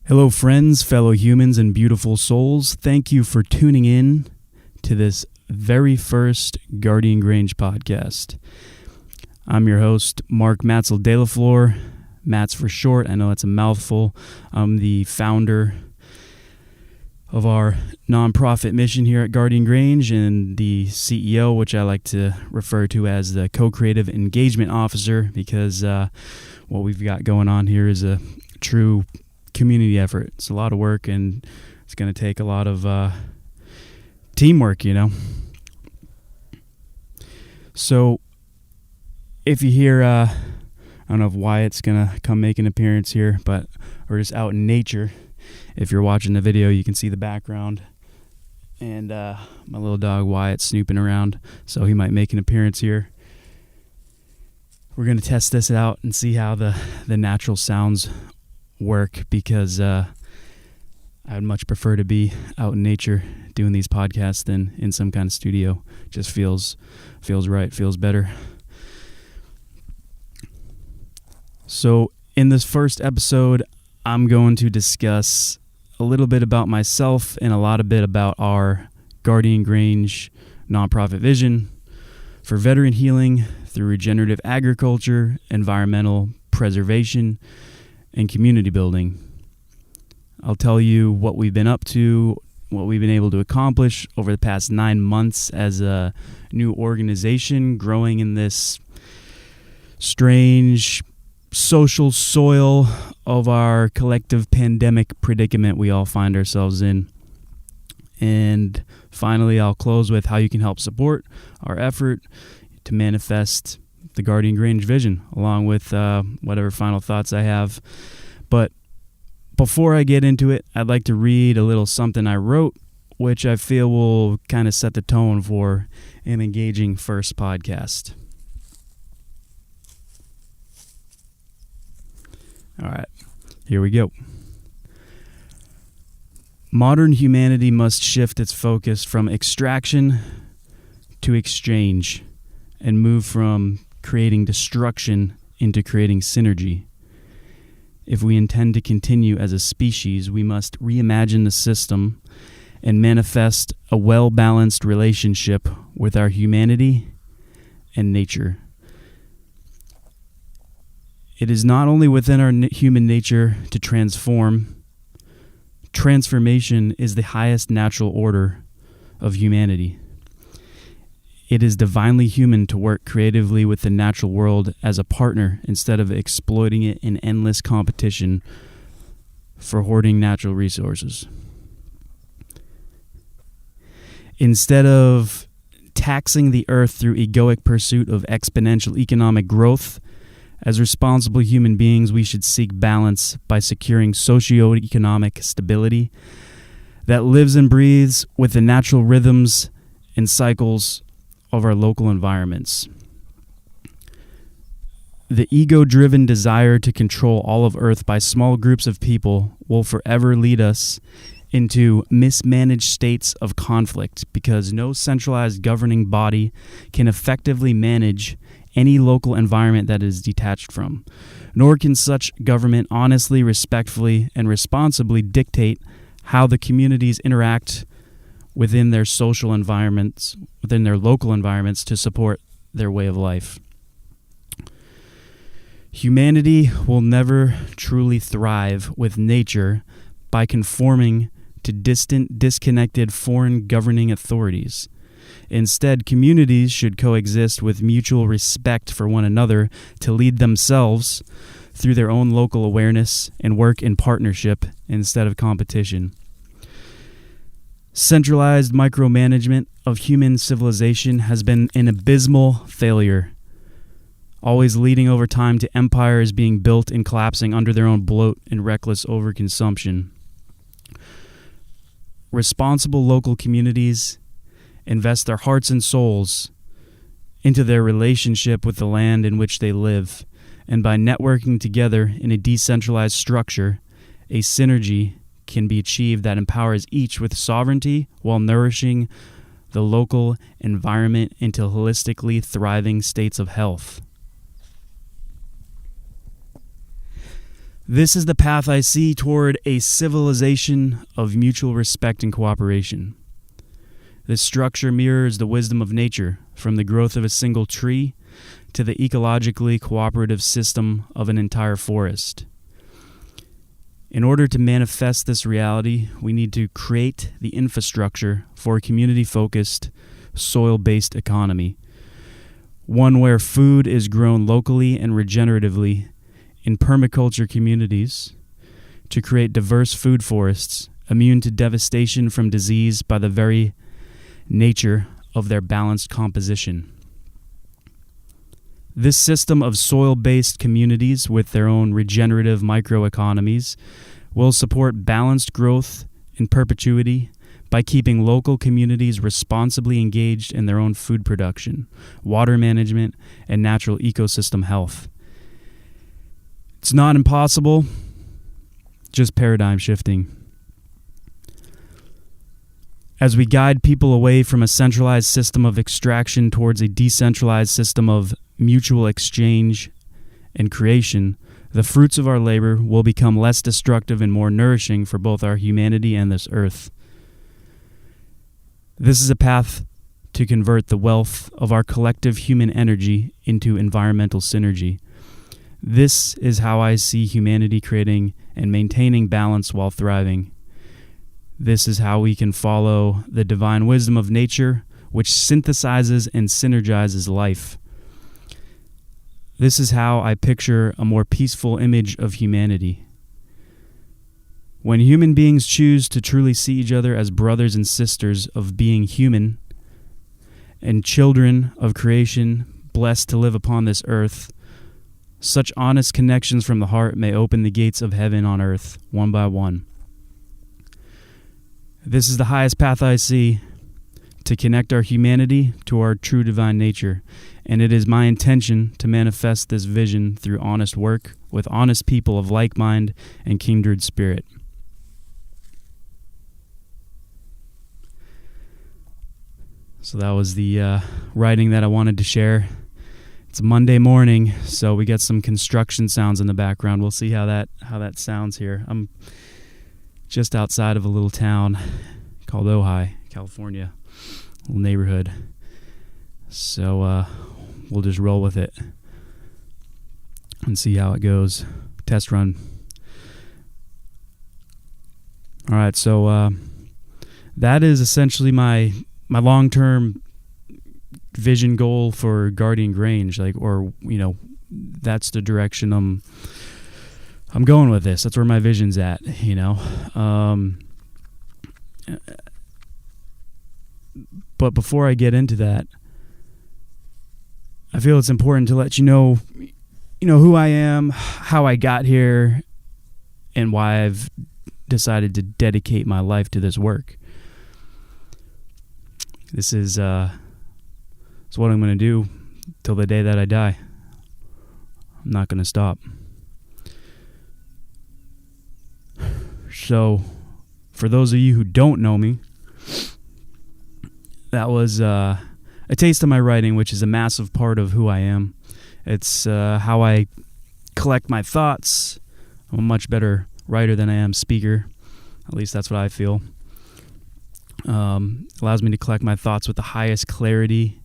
Hello, friends, fellow humans, and beautiful souls. Thank you for tuning in to this very first Guardian Grange podcast. I'm your host, Mark Matzeldelaflor, Matz for short. I know it's a mouthful. I'm the founder of our nonprofit mission here at Guardian Grange and the CEO, which I like to refer to as the co-creative engagement officer, because what we've got going on here is a true community effort. It's a lot of work, and it's going to take a lot of teamwork, So if you hear, I don't know if Wyatt's going to come make an appearance here, but we're just out in nature. If you're watching the video, you can see the background, and my little dog Wyatt snooping around, so he might make an appearance here. We're going to test this out and see how the natural sounds work, because I'd much prefer to be out in nature doing these podcasts than in some kind of studio. Just feels right, feels better. So in this first episode, I'm going to discuss a little bit about myself and a lot of bit about our Guardian Grange nonprofit vision for veteran healing through regenerative agriculture, environmental preservation, and community building. I'll tell you what we've been up to, what we've been able to accomplish over the past 9 months as a new organization growing in this strange social soil of our collective pandemic predicament we all find ourselves in. And finally, I'll close with how you can help support our effort to manifest the Guardian Grange vision, along with whatever final thoughts I have. But before I get into it, I'd like to read a little something I wrote, which I feel will kind of set the tone for an engaging first podcast. All right, here we go. Modern humanity must shift its focus from extraction to exchange and move from creating destruction into creating synergy. If we intend to continue as a species, we must reimagine the system and manifest a well-balanced relationship with our humanity and nature. It is not only within our human nature to transform. Transformation is the highest natural order of humanity. It is divinely human to work creatively with the natural world as a partner instead of exploiting it in endless competition for hoarding natural resources. Instead of taxing the earth through egoic pursuit of exponential economic growth, as responsible human beings, we should seek balance by securing socioeconomic stability that lives and breathes with the natural rhythms and cycles of our local environments. The ego-driven desire to control all of Earth by small groups of people will forever lead us into mismanaged states of conflict, because no centralized governing body can effectively manage any local environment that is detached from, nor can such government honestly, respectfully, and responsibly dictate how the communities interact within their social environments, within their local environments, to support their way of life. Humanity will never truly thrive with nature by conforming to distant, disconnected foreign governing authorities. Instead, communities should coexist with mutual respect for one another to lead themselves through their own local awareness and work in partnership instead of competition. Centralized micromanagement of human civilization has been an abysmal failure, always leading over time to empires being built and collapsing under their own bloat and reckless overconsumption. Responsible local communities invest their hearts and souls into their relationship with the land in which they live, and by networking together in a decentralized structure, a synergy can be achieved that empowers each with sovereignty while nourishing the local environment into holistically thriving states of health. This is the path I see toward a civilization of mutual respect and cooperation. This structure mirrors the wisdom of nature, from the growth of a single tree to the ecologically cooperative system of an entire forest. In order to manifest this reality, we need to create the infrastructure for a community-focused, soil-based economy, one where food is grown locally and regeneratively in permaculture communities, to create diverse food forests immune to devastation from disease by the very nature of their balanced composition. This system of soil-based communities with their own regenerative microeconomies will support balanced growth in perpetuity by keeping local communities responsibly engaged in their own food production, water management, and natural ecosystem health. It's not impossible, just paradigm shifting. As we guide people away from a centralized system of extraction towards a decentralized system of mutual exchange and creation, the fruits of our labor will become less destructive and more nourishing for both our humanity and this earth. This is a path to convert the wealth of our collective human energy into environmental synergy. This is how I see humanity creating and maintaining balance while thriving. This is how we can follow the divine wisdom of nature, which synthesizes and synergizes life. This is how I picture a more peaceful image of humanity. When human beings choose to truly see each other as brothers and sisters of being human and children of creation blessed to live upon this earth, such honest connections from the heart may open the gates of heaven on earth, one by one. This is the highest path I see, to connect our humanity to our true divine nature, and it is my intention to manifest this vision through honest work with honest people of like mind and kindred spirit. So that was the writing that I wanted to share. It's Monday morning, so we got some construction sounds in the background. We'll see how that sounds here. I'm just outside of a little town called Ojai, California, a little neighborhood. So we'll just roll with it and see how it goes. Test run. All right, so that is essentially my long-term vision goal for Guardian Grange, that's the direction I'm going with this. That's where my vision's at, But before I get into that, I feel it's important to let you know who I am, how I got here, and why I've decided to dedicate my life to this work. This is it's what I'm going to do till the day that I die. I'm not going to stop. So, for those of you who don't know me, that was a taste of my writing, which is a massive part of who I am. It's how I collect my thoughts. I'm a much better writer than I am speaker. At least that's what I feel. Allows me to collect my thoughts with the highest clarity.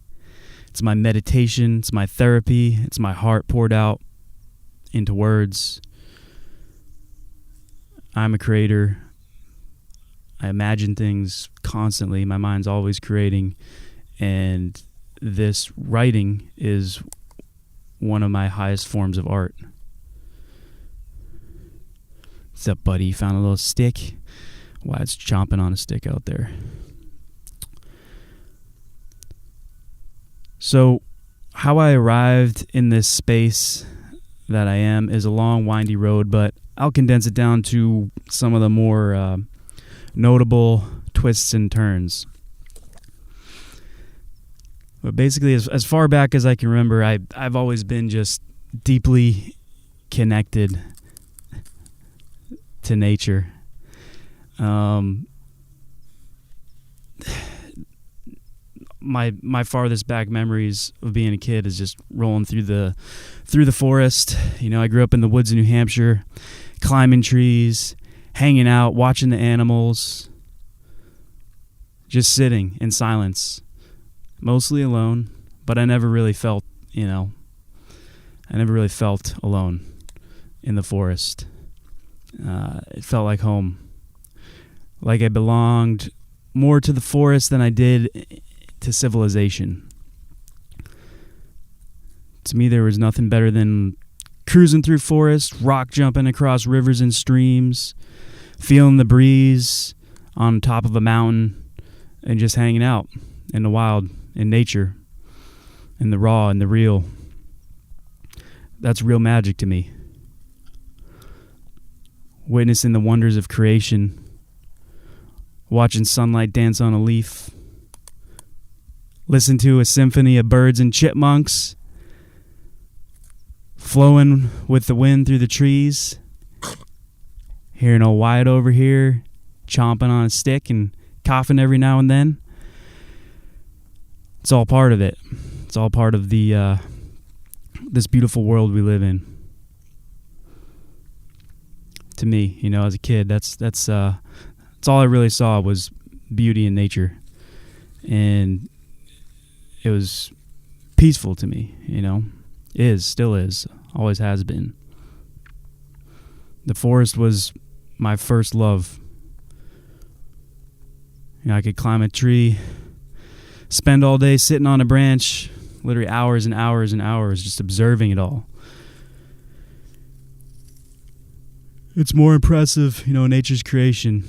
It's my meditation. It's my therapy. It's my heart poured out into words. I'm a creator. I imagine things constantly. My mind's always creating. And this writing is one of my highest forms of art. What's up, buddy? You found a little stick? Why, it's chomping on a stick out there. So, how I arrived in this space that I am is a long, windy road, but I'll condense it down to some of the more notable twists and turns. But basically, as far back as I can remember, I've always been just deeply connected to nature. My farthest back memories of being a kid is just rolling through the forest. I grew up in the woods of New Hampshire, climbing trees, hanging out, watching the animals, just sitting in silence, mostly alone, but I never really felt alone in the forest. It felt like home, like I belonged more to the forest than I did to civilization. To me, there was nothing better than cruising through forest, rock jumping across rivers and streams, feeling the breeze on top of a mountain, and just hanging out in the wild, in nature, in the raw and the real. That's real magic to me. Witnessing the wonders of creation, watching sunlight dance on a leaf, listen to a symphony of birds and chipmunks flowing with the wind through the trees, hearing old Wyatt over here chomping on a stick and coughing every now and then. It's all part of it. It's all part of the this beautiful world we live in. To me, as a kid, that's all I really saw was beauty in nature, and it was peaceful to me. Still is, always has been. The forest was my first love. I could climb a tree, spend all day sitting on a branch, literally hours and hours and hours just observing it all. It's more impressive, nature's creation,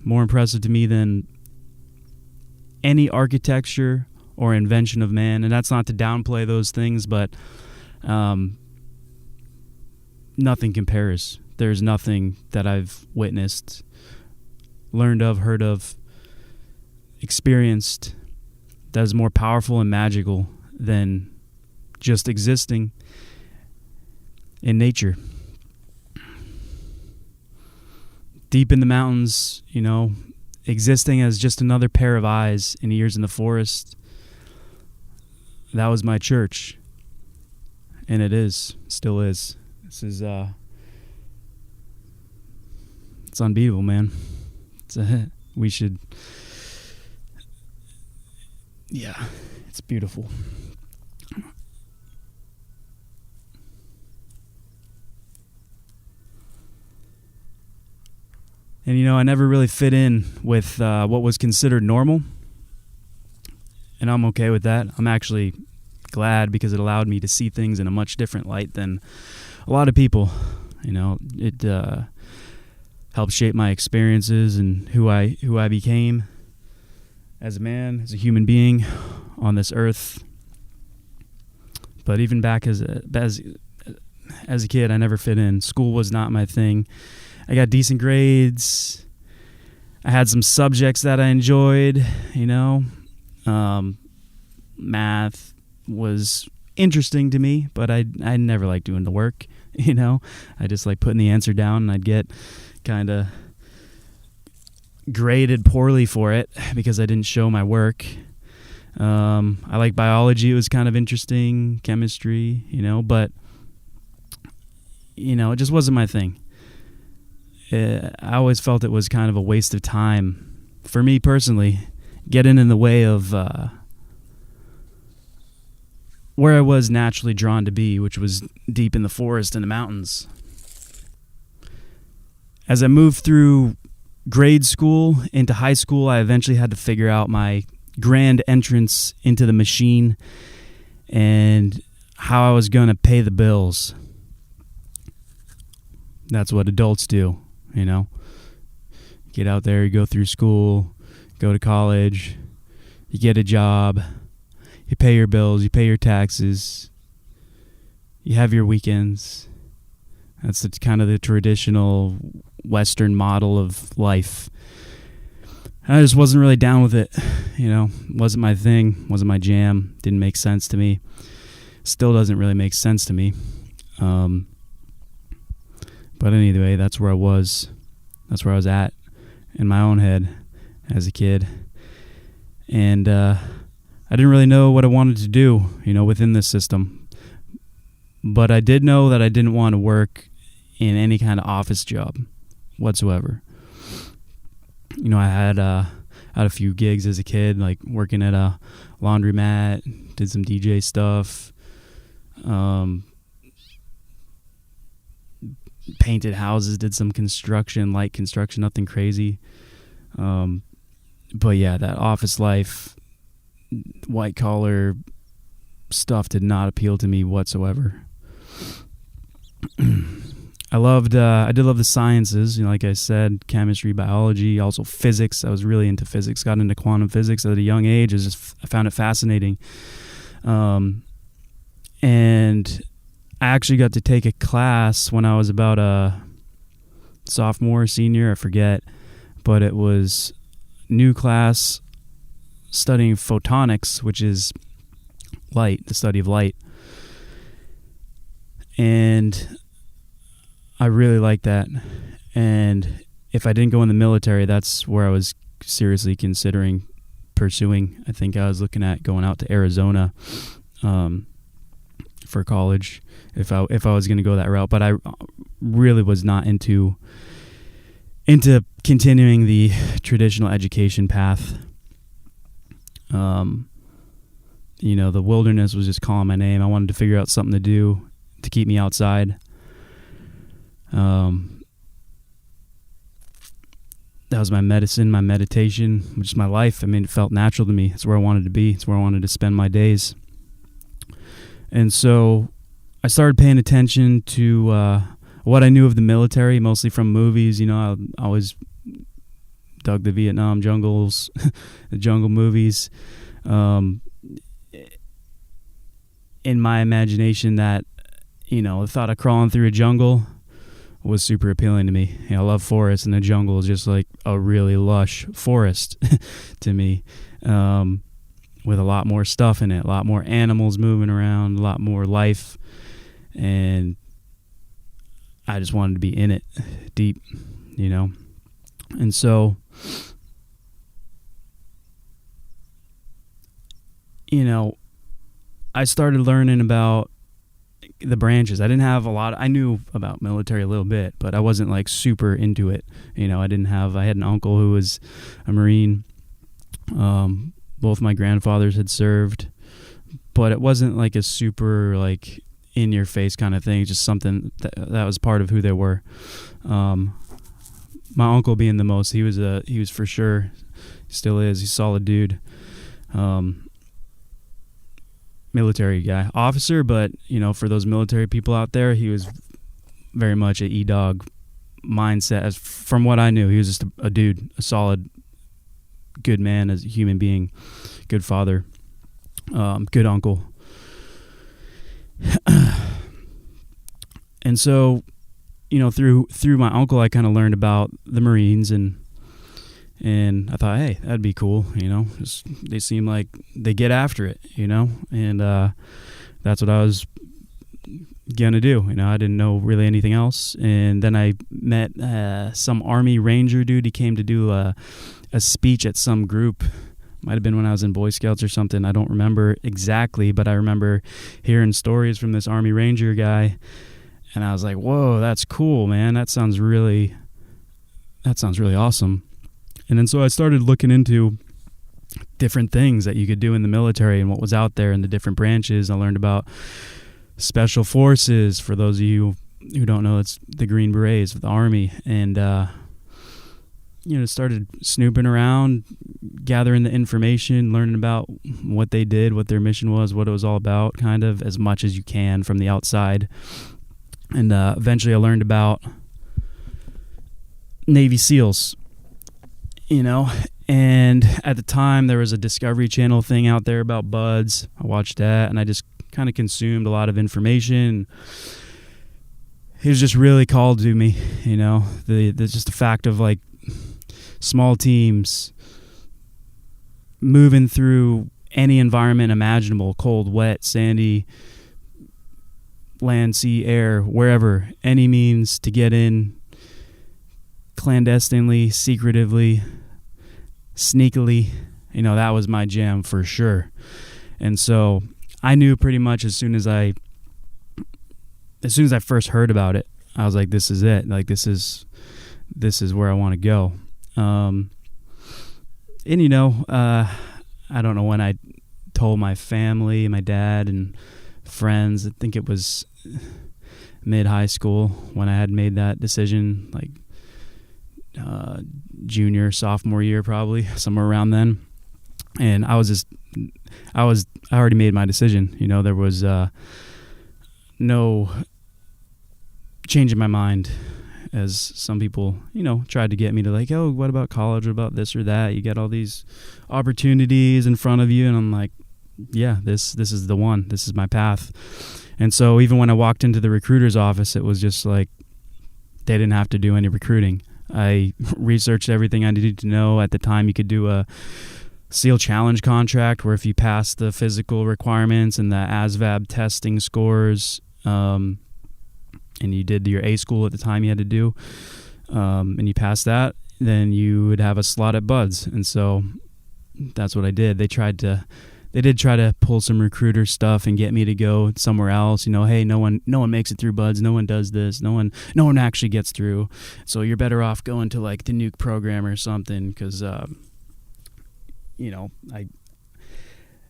more impressive to me than any architecture or invention of man. And that's not to downplay those things, but nothing compares. There's nothing that I've witnessed, learned of, heard of, experienced that is more powerful and magical than just existing in nature. Deep in the mountains, existing as just another pair of eyes and ears in the forest. That was my church. And it is, still is. This is, it's unbeatable, man. We should, it's beautiful. And, I never really fit in with what was considered normal. And I'm okay with that. I'm actually glad because it allowed me to see things in a much different light than a lot of people. It helped shape my experiences and who I became as a man, as a human being on this earth. But even back as a kid, I never fit in. School was not my thing. I got decent grades. I had some subjects that I enjoyed, math was interesting to me, but I never liked doing the work, I just like putting the answer down, and I'd get kind of graded poorly for it because I didn't show my work. I like biology. It was kind of interesting, chemistry, but it just wasn't my thing. I always felt it was kind of a waste of time for me personally, getting in the way of where I was naturally drawn to be, which was deep in the forest and the mountains. As I moved through grade school into high school, I eventually had to figure out my grand entrance into the machine and how I was going to pay the bills. That's what adults do. Get out there, you go through school, go to college, you get a job, you pay your bills, you pay your taxes, you have your weekends. That's kind of the traditional Western model of life. I just wasn't really down with it. Wasn't my thing, wasn't my jam, didn't make sense to me. Still doesn't really make sense to me. But anyway, that's where I was. That's where I was at in my own head as a kid. And I didn't really know what I wanted to do, within this system. But I did know that I didn't want to work in any kind of office job whatsoever. You know, I had a few gigs as a kid, like working at a laundromat, did some DJ stuff, painted houses, did some light construction, nothing crazy. But yeah, that office life, white collar stuff did not appeal to me whatsoever. I did love the sciences, you know, like I said, chemistry, biology, also physics. I was really into physics, got into quantum physics at a young age. I found it fascinating. And I actually got to take a class when I was about a sophomore, senior, I forget, but it was new class studying photonics, which is light, the study of light. And I really liked that. And if I didn't go in the military, that's where I was seriously considering pursuing. I think I was looking at going out to Arizona for college if I was going to go that route. But I really was not into continuing the traditional education path. You know, the wilderness was just calling my name. I wanted to figure out something to do to keep me outside. That was my medicine, my meditation, which is my life. I mean, it felt natural to me. It's where I wanted to be. It's where I wanted to spend my days. And so I started paying attention to what I knew of the military, mostly from movies. You know, I always dug the Vietnam jungles, the jungle movies. In my imagination, that, you know, the thought of crawling through a jungle was super appealing to me. You know, I love forests, and the jungle is just like a really lush forest to me, with a lot more stuff in it, a lot more animals moving around, a lot more life, and I just wanted to be in it deep, you know. And so, you know, I started learning about the branches. I didn't have I knew about military a little bit, but I wasn't like super into it. You know, I had an uncle who was a Marine. Both my grandfathers had served, but it wasn't like a super like in your face kind of thing. Just something that was part of who they were. My uncle being the most, he was for sure, still is. He's a solid dude. Military guy, officer, but you know, for those military people out there, he was very much a E-dog mindset. As from what I knew, he was just a dude, a solid, good man as a human being, good father, good uncle. And so, you know, through my uncle, I kind of learned about the Marines, and I thought, hey, that'd be cool, you know. They seem like they get after it, you know, and that's what I was gonna do. You know, I didn't know really anything else. And then I met some Army Ranger dude. He came to do a speech at some group. Might have been when I was in Boy Scouts or something. I don't remember exactly, but I remember hearing stories from this Army Ranger guy, and I was like, whoa, that's cool, man. That sounds really awesome. And then so I started looking into different things that you could do in the military and what was out there in the different branches. I learned about special forces. For those of you who don't know, it's the Green Berets of the Army. And, you know, started snooping around, gathering the information, learning about what they did, what their mission was, what it was all about, kind of as much as you can from the outside. And eventually I learned about Navy SEALs. You know, and at the time there was a Discovery Channel thing out there about buds. I watched that, and I just kind of consumed a lot of information. It was just really called to me, you know, the just the fact of like small teams moving through any environment imaginable, cold, wet, sandy, land, sea, air, wherever, any means to get in clandestinely, secretively, sneakily. You know, that was my jam for sure. And so I knew pretty much as soon as I first heard about it, I was like, this is it. Like, this is where I want to go. And I don't know when I told my family, my dad and friends. I think it was mid-high school when I had made that decision, like junior, sophomore year, probably somewhere around then. And I already made my decision. There was no changing my mind, as some people, tried to get me to, like, oh, what about college? What about this or that? You get all these opportunities in front of you. And I'm like, yeah, this is the one. This is my path. And so even when I walked into the recruiter's office, it was just like they didn't have to do any recruiting. I researched everything I needed to know. At the time, you could do a SEAL challenge contract where if you passed the physical requirements and the ASVAB testing scores, and you did your A school at the time you had to do, and you passed that, then you would have a slot at Buds. And so that's what I did. They did try to pull some recruiter stuff and get me to go somewhere else. Hey, no one makes it through Buds. No one does this. No one actually gets through. So you're better off going to, like, the nuke program or something. Because,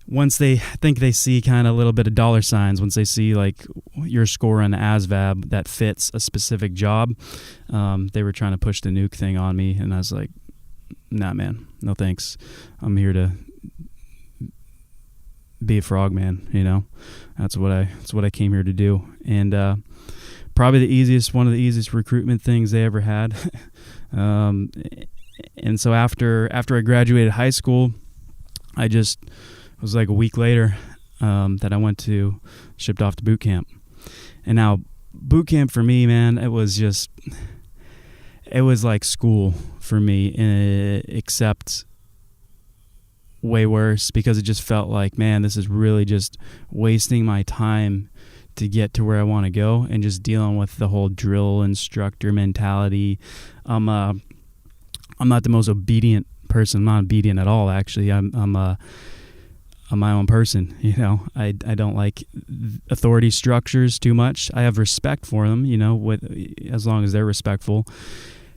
once they think they see kind of a little bit of dollar signs, once they see, like, your score on the ASVAB that fits a specific job, they were trying to push the nuke thing on me. And I was like, nah, man, no thanks. I'm here to be a frogman. That's what I came here to do. And probably one of the easiest recruitment things they ever had. And so after I graduated high school, it was like a week later that I shipped off to boot camp. And now boot camp for me, man, it was like school for me, except way worse, because it just felt like, man, this is really just wasting my time to get to where I want to go, and just dealing with the whole drill instructor mentality. I'm not the most obedient person. I'm not obedient at all, actually. I'm my own person. I don't like authority structures too much. I have respect for them, as long as they're respectful.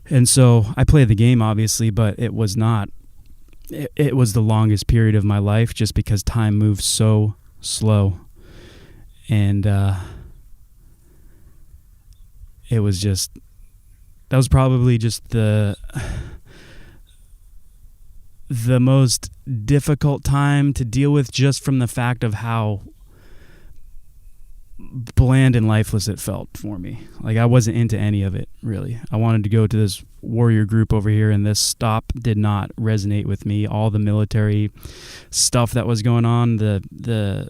And so I played the game, obviously, but it was not. It was the longest period of my life, just because time moves so slow. And that was probably just the most difficult time to deal with, just from the fact of how bland and lifeless it felt for me. Like, I wasn't into any of it, really. I wanted to go to this warrior group over here, and this stop did not resonate with me. All the military stuff that was going on, the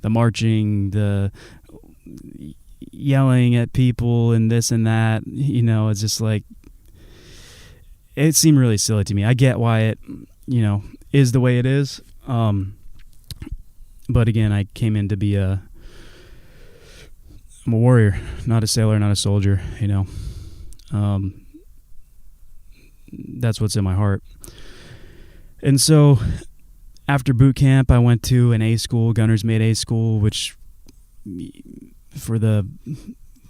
marching, the yelling at people and this and that, it's just like, it seemed really silly to me. I get why it, is the way it is. But again, I came in to be I'm a warrior, not a sailor, not a soldier, that's what's in my heart. And so after boot camp, I went to an A school, Gunner's Mate A school, which for the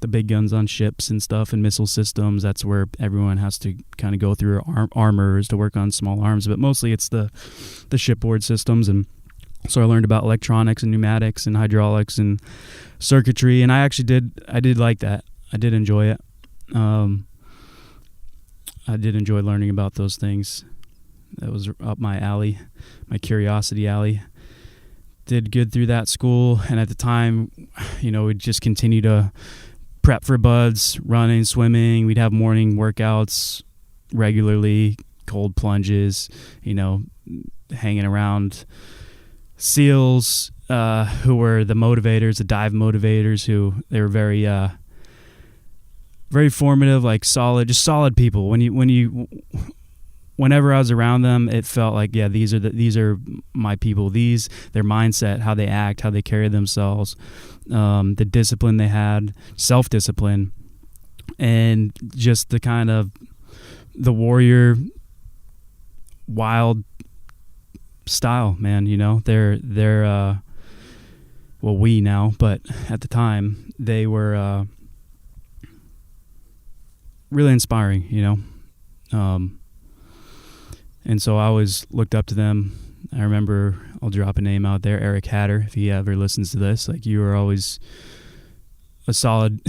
big guns on ships and stuff and missile systems, that's where everyone has to kind of go through armors to work on small arms, but mostly it's the shipboard systems. And so I learned about electronics and pneumatics and hydraulics and circuitry, and I did like that. I did enjoy it. I did enjoy learning about those things. That was up my alley, my curiosity alley. Did good through that school, and at the time, we'd just continue to prep for Buds, running, swimming. We'd have morning workouts regularly, cold plunges, hanging around SEALs who were the motivators, the dive motivators, who they were very very formative, like solid people. Whenever I was around them, it felt like, yeah, these are my people. Their mindset, how they act, how they carry themselves, the discipline they had, self-discipline, and just the kind of the warrior, wild style, man. They're well, we now, but at the time they were really inspiring, and so I always looked up to them. I remember, I'll drop a name out there, Eric Hatter, if he ever listens to this. Like, you were always a solid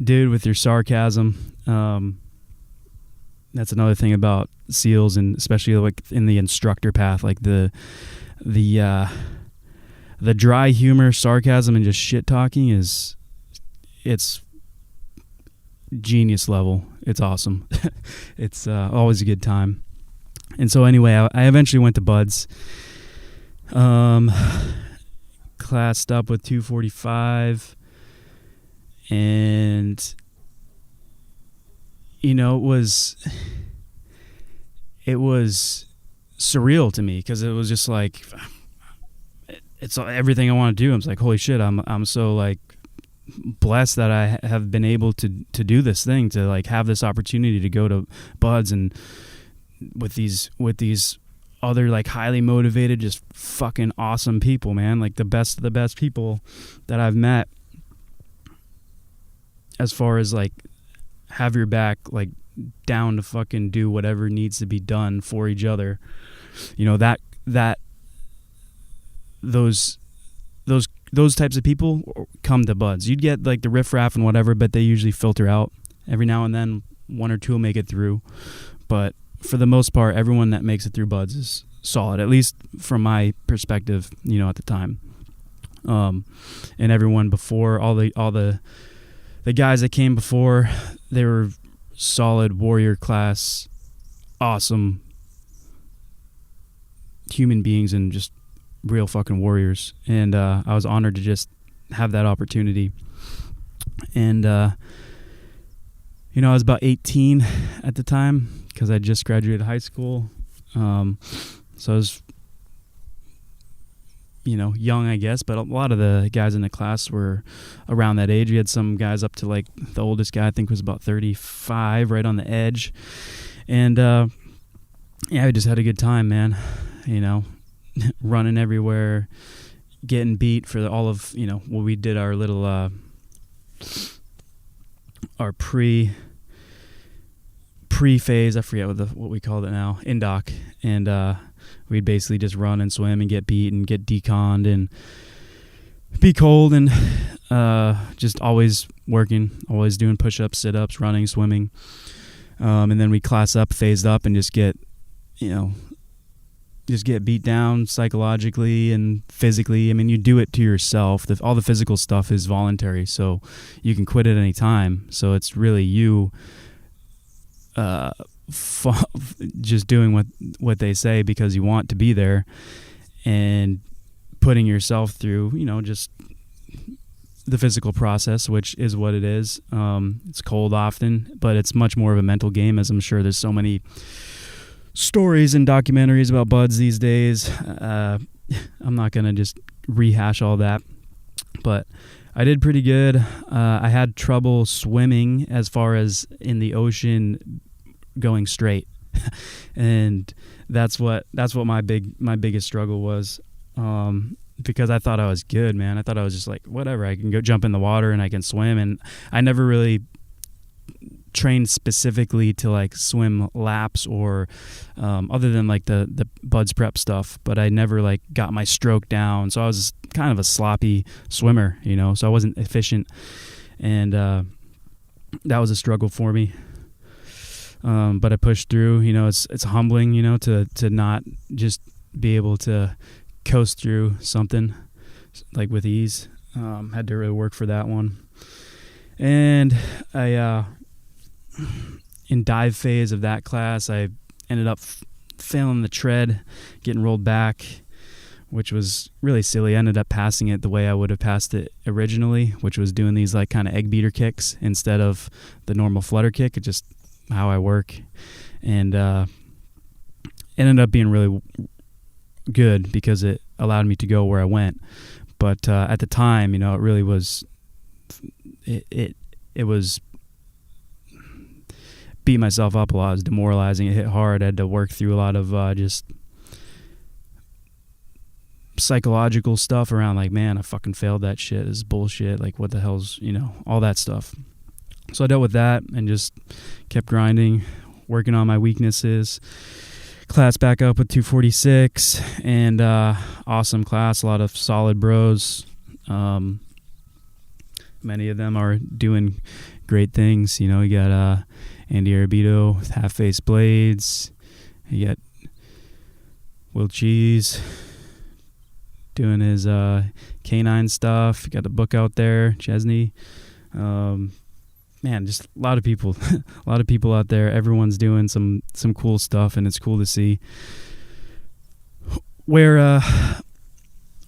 dude with your sarcasm. That's another thing about SEALs, and especially like in the instructor path, like the dry humor, sarcasm, and just shit talking it's genius level. It's awesome. It's always a good time. And so anyway, I eventually went to Buds. Classed up with 245, and it was surreal to me, because it was just like, it's everything I want to do. I was like, holy shit, I'm so like blessed that I have been able to do this thing, to like have this opportunity to go to Buds and with these other like highly motivated, just fucking awesome people, man. Like the best of the best people that I've met, as far as like have your back, like down to fucking do whatever needs to be done for each other. Those types of people come to Buds. You'd get like the riffraff and whatever, but they usually filter out. Every now and then, one or two will make it through. But for the most part, everyone that makes it through Buds is solid, at least from my perspective, at the time. And everyone before, all the guys that came before, they were solid warrior class, awesome human beings, and just real fucking warriors. And I was honored to just have that opportunity. And I was about 18 at the time, because I just graduated high school. So I was young, I guess, but a lot of the guys in the class were around that age. We had some guys up to like, the oldest guy I think was about 35, right on the edge. And we just had a good time, man. Running everywhere, getting beat for all of what we did, our little our pre-phase, I forget what we called it now, indoc, and we'd basically just run and swim and get beat and get deconned and be cold, and just always working, always doing push-ups, sit-ups, running, swimming, and then we class up, phased up, and just get beat down psychologically and physically. I mean, you do it to yourself. All the physical stuff is voluntary, so you can quit at any time. So it's really you just doing what they say because you want to be there, and putting yourself through, just the physical process, which is what it is. It's cold often, but it's much more of a mental game, as I'm sure there's so many stories and documentaries about Buds these days. I'm not going to just rehash all that, but I did pretty good. I had trouble swimming as far as in the ocean going straight. And that's what my biggest struggle was. Because I thought I was good, man. I thought I was just like, whatever, I can go jump in the water and I can swim. And I never really trained specifically to like swim laps or other than like the Buds prep stuff, but I never like got my stroke down, so I was kind of a sloppy swimmer, so I wasn't efficient, and that was a struggle for me, but I pushed through. It's humbling, to not just be able to coast through something like with ease. Had to really work for that one. And I in dive phase of that class, I ended up failing the tread, getting rolled back, which was really silly. I ended up passing it the way I would have passed it originally, which was doing these like kind of egg beater kicks instead of the normal flutter kick. It's just how I work. And it ended up being really good because it allowed me to go where I went. But at the time, it really was, it was, beat myself up a lot. It was demoralizing. It hit hard. I had to work through a lot of just psychological stuff around like, man, I fucking failed that shit. This is bullshit. Like, what the hell's, all that stuff. So I dealt with that and just kept grinding, working on my weaknesses. Class back up with 246, and awesome class, a lot of solid bros. Many of them are doing great things. You got Andy Arabito with Half-Face Blades. You got Will Cheese doing his canine stuff. You got the book out there, Chesney. Man, just a lot of people, a lot of people out there. Everyone's doing some cool stuff, and it's cool to see where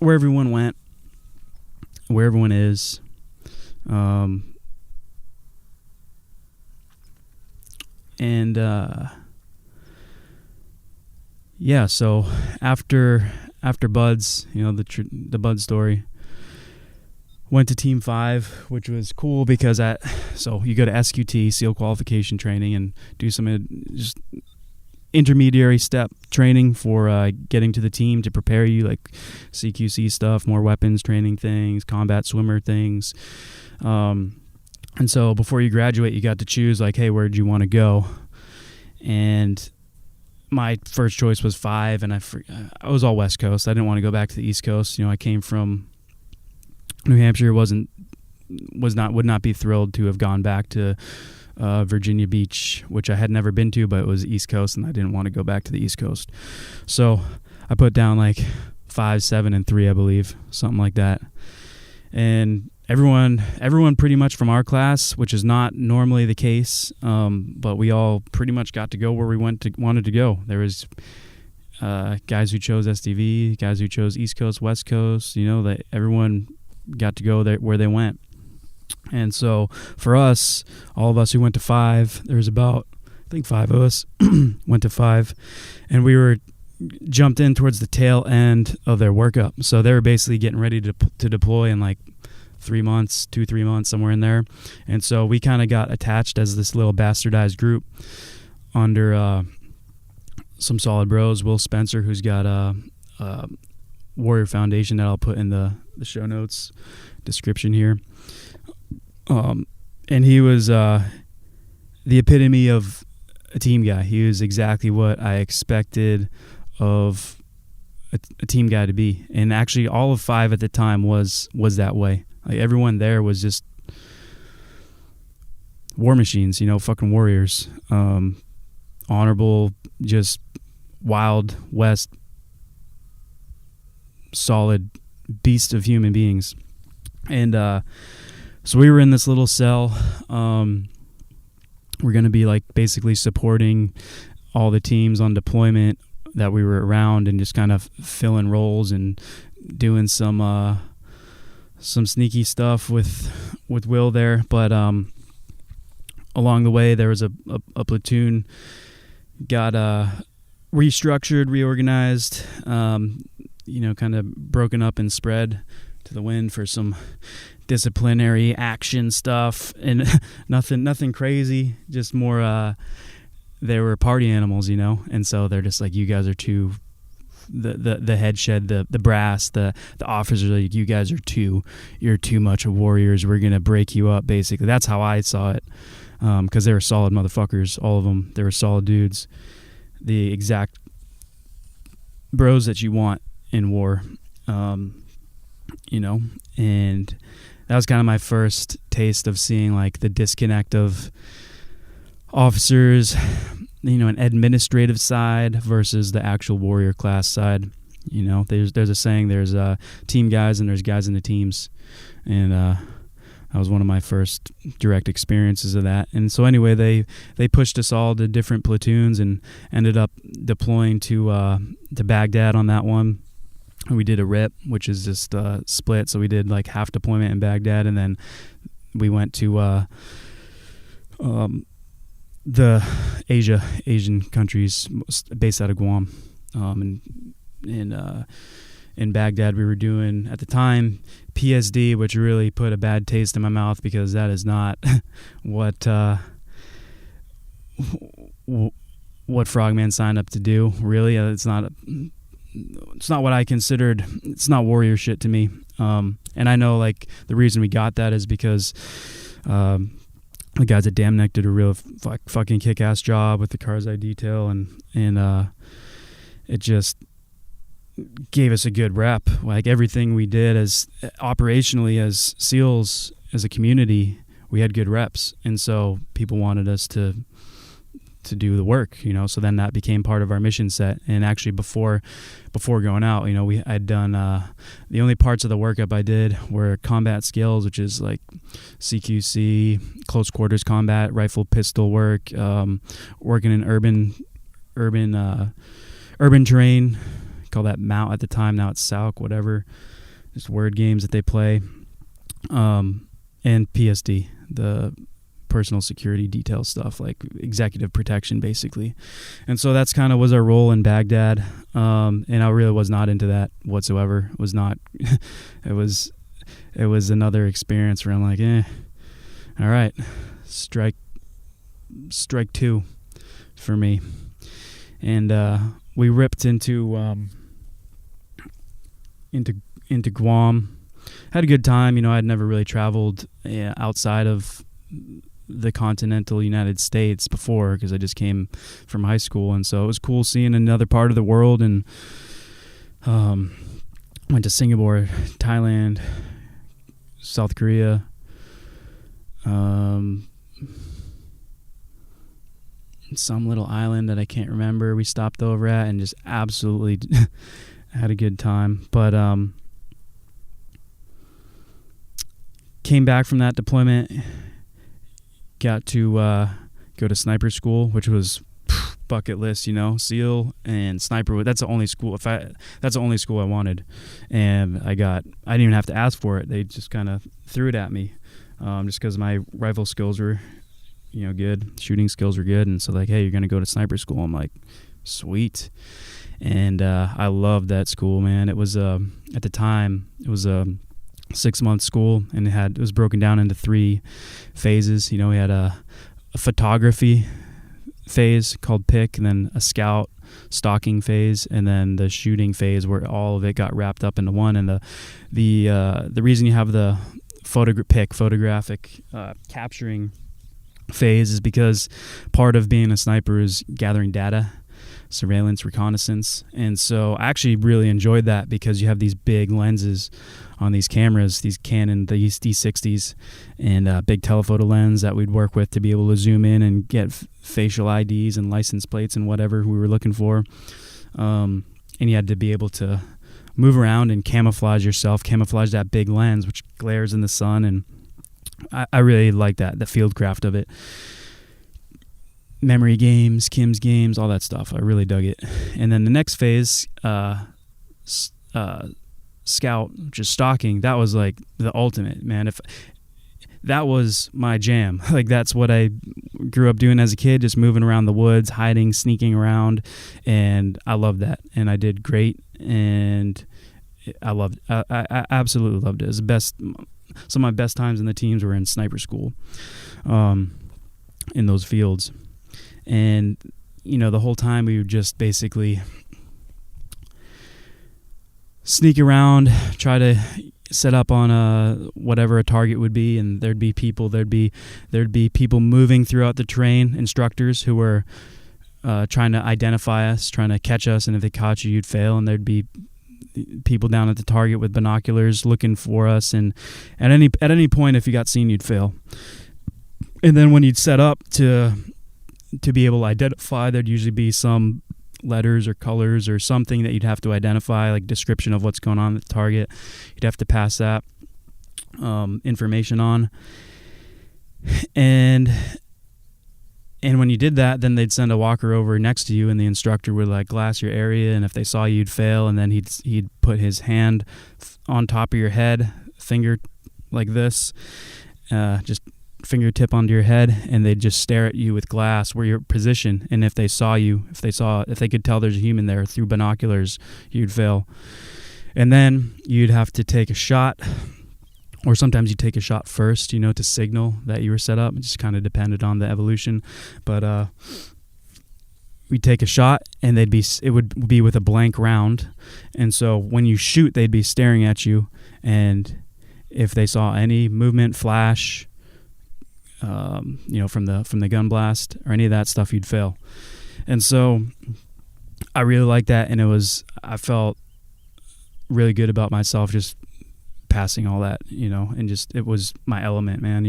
everyone went, where everyone is. Yeah. So after Buds, the Bud story. Went to Team 5, which was cool because so you go to SQT, SEAL qualification training, and do some just intermediary step training for getting to the team to prepare you, like CQC stuff, more weapons training things, combat swimmer things. And so before you graduate, you got to choose, like, hey, where'd you want to go? And my first choice was 5, and I was all West Coast. I didn't want to go back to the East Coast. I came from New Hampshire, would not be thrilled to have gone back to Virginia Beach, which I had never been to, but it was East Coast, and I didn't want to go back to the East Coast. So I put down like 5, 7, and 3, I believe, something like that. And everyone pretty much from our class, which is not normally the case, but we all pretty much got to go where we wanted to go. There was guys who chose SDV, guys who chose East Coast, West Coast. That everyone got to go there where they went. And so for us, all of us who went to 5, there was about, I think 5 of us went to 5, and we were jumped in towards the tail end of their workup. So they were basically getting ready to deploy in like 3 months, 2-3 months, somewhere in there. And so we kind of got attached as this little bastardized group under some solid bros. Will Spencer, who's got a Warrior Foundation that I'll put in the show notes description here. And he was the epitome of a team guy. He was exactly what I expected of a team guy to be. And actually all of 5 at the time was that way. Like, everyone there was just war machines, fucking warriors. Honorable, just Wild West, solid beast of human beings. And so we were in this little cell. We're going to be like basically supporting all the teams on deployment that we were around, and just kind of filling roles and doing some sneaky stuff with Will there. But along the way, there was a platoon got restructured, reorganized, kind of broken up and spread to the wind for some disciplinary action stuff, and nothing crazy, just more they were party animals, and so they're just like, you guys are too, the head shed the brass, the officers are like, you guys you're too much of warriors, we're gonna break you up. Basically, that's how I saw it, because they were solid motherfuckers, all of them. They were solid dudes, the exact bros that you want in war. And that was kind of my first taste of seeing like the disconnect of officers, an administrative side versus the actual warrior class side. There's a saying, there's team guys and there's guys in the teams. And that was one of my first direct experiences of that. And so anyway, they pushed us all to different platoons and ended up deploying to Baghdad on that one. And we did a RIP, which is just split. So we did like half deployment in Baghdad, and then we went to the Asian countries, based out of Guam. And in Baghdad, we were doing, at the time, PSD, which really put a bad taste in my mouth, because that is not what Frogman signed up to do. Really, it's not what I considered. It's not warrior shit to me. And I know, like, the reason we got that is because the guys at Dam Neck did a real fucking kick-ass job with the cars I detail, and it just gave us a good rep. Like everything we did as operationally as SEALs, as a community, we had good reps, and so people wanted us to do the work, so then that became part of our mission set. And actually before going out, I'd done the only parts of the workup I did were combat skills, which is like CQC, close quarters combat, rifle pistol work, working in urban terrain, call that Mount at the time, now it's Sauk, whatever, just word games that they play, and PSD, the personal security detail stuff, like executive protection basically. And so that's kind of was our role in Baghdad, and I really was not into that whatsoever. It was another experience where I'm like, all right, strike two for me. And we ripped into Guam, had a good time. I'd never really traveled outside of the continental United States before, because I just came from high school, and so it was cool seeing another part of the world. And went to Singapore, Thailand, South Korea, some little island that I can't remember we stopped over at, and just absolutely had a good time. But came back from that deployment, got to go to sniper school, which was bucket list, SEAL and sniper. That's the only school. That's the only school I wanted, and I didn't even have to ask for it. They just kind of threw it at me, just because my rifle skills were, good, shooting skills were good, and so like, hey, you're gonna go to sniper school. I'm like, sweet, and I loved that school, man. It was at the time it was a 6-month school, and it was broken down into 3 phases. We had a photography phase called pick, and then a scout stalking phase, and then the shooting phase, where all of it got wrapped up into one. And the reason you have the photographic capturing phase is because part of being a sniper is gathering data, surveillance, reconnaissance. And so I actually really enjoyed that, because you have these big lenses on these cameras, these Canon, these D60s, and a big telephoto lens that we'd work with to be able to zoom in and get facial IDs and license plates and whatever we were looking for. And you had to be able to move around and camouflage yourself, camouflage that big lens, which glares in the sun. And I really like that, the field craft of it. Memory games, Kim's games, all that stuff. I really dug it. And then the next phase, scout, which is stalking, that was like the ultimate, man. If that was my jam, like that's what I grew up doing as a kid, just moving around the woods, hiding, sneaking around, and I loved that, and I did great, and I absolutely loved it. It was the best. Some of my best times in the teams were in sniper school, in those fields. And, the whole time we would just basically sneak around, try to set up on whatever a target would be, and there'd be people moving throughout the terrain, instructors who were trying to identify us, trying to catch us, and if they caught you, you'd fail, and there'd be people down at the target with binoculars looking for us, and at any point, if you got seen, you'd fail. And then when you'd set up to be able to identify, there'd usually be some letters or colors or something that you'd have to identify, like description of what's going on at the target. You'd have to pass that information on. And when you did that, then they'd send a walker over next to you, and the instructor would like glass your area, and if they saw you'd fail, and then he'd put his hand on top of your head, finger like this, just fingertip onto your head, and they'd just stare at you with glass where your position, and if they could tell there's a human there through binoculars, you'd fail. And then you'd have to take a shot, or sometimes you take a shot first, to signal that you were set up. It just kind of depended on the evolution, but we'd take a shot, and it would be with a blank round, and so when you shoot, they'd be staring at you, and if they saw any movement, flash, from the gun blast or any of that stuff, you'd fail. And so I really liked that, and I felt really good about myself just passing all that, and just, it was my element, man.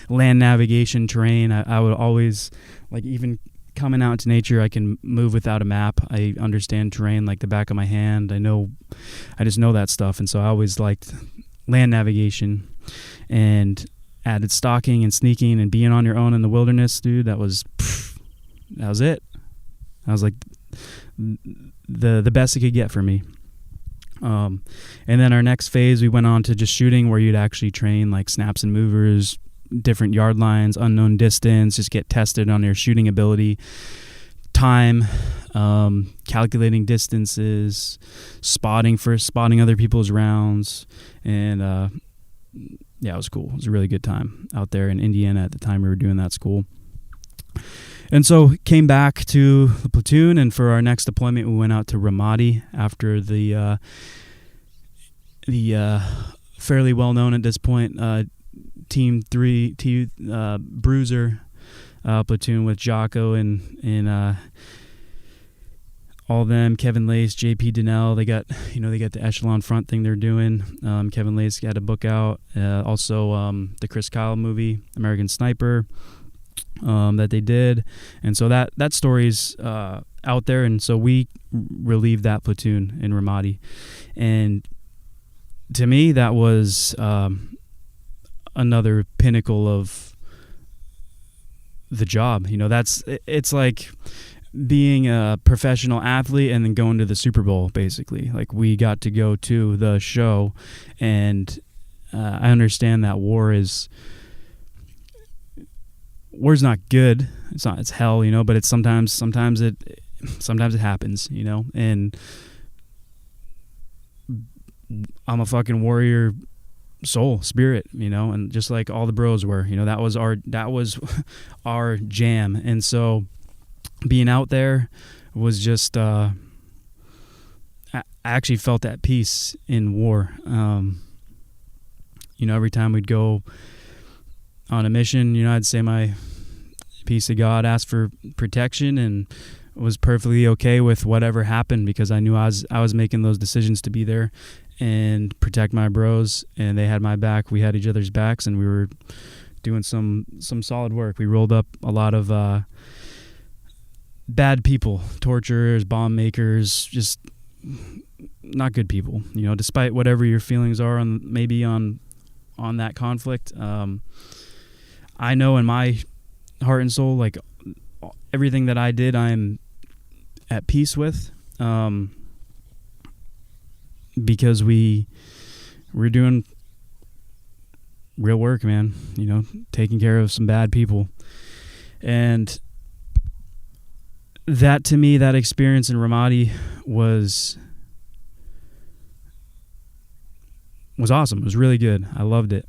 Land navigation, terrain, I would always, like, even coming out into nature, I can move without a map. I understand terrain like the back of my hand. I just know that stuff. And so I always liked land navigation, and added stalking and sneaking and being on your own in the wilderness, dude. That was it. I was like the best it could get for me. And then our next phase, we went on to just shooting, where you'd actually train like snaps and movers, different yard lines, unknown distance, just get tested on your shooting ability, time, calculating distances, spotting other people's rounds. And it was cool. It was a really good time out there in Indiana at the time we were doing that school. And so came back to the platoon, and for our next deployment, we went out to Ramadi after the fairly well-known at this point Team 3 Bruiser platoon with Jocko and all of them, Kevin Lace, JP Donnell. They got the Echelon Front thing they're doing. Kevin Lace got a book out. Also the Chris Kyle movie, American Sniper, that they did. And so that story's out there, and so we relieved that platoon in Ramadi. And to me, that was another pinnacle of the job. It's like being a professional athlete and then going to the Super Bowl, basically. Like, we got to go to the show, and I understand that war's not good. It's hell, but it's sometimes it happens, and I'm a fucking warrior soul, spirit, and just like all the bros were, that was our jam. And so being out there was just, I actually felt at peace in war. Every time we'd go on a mission, I'd say my peace to God, ask for protection, and was perfectly okay with whatever happened, because I knew I was making those decisions to be there and protect my bros, and they had my back. We had each other's backs, and we were doing some solid work. We rolled up a lot of bad people, torturers, bomb makers, just not good people, despite whatever your feelings are on that conflict. I know in my heart and soul, like, everything that I did, I'm at peace with, because we're doing real work, man, taking care of some bad people. And that, to me, that experience in Ramadi was awesome. It was really good. I loved it.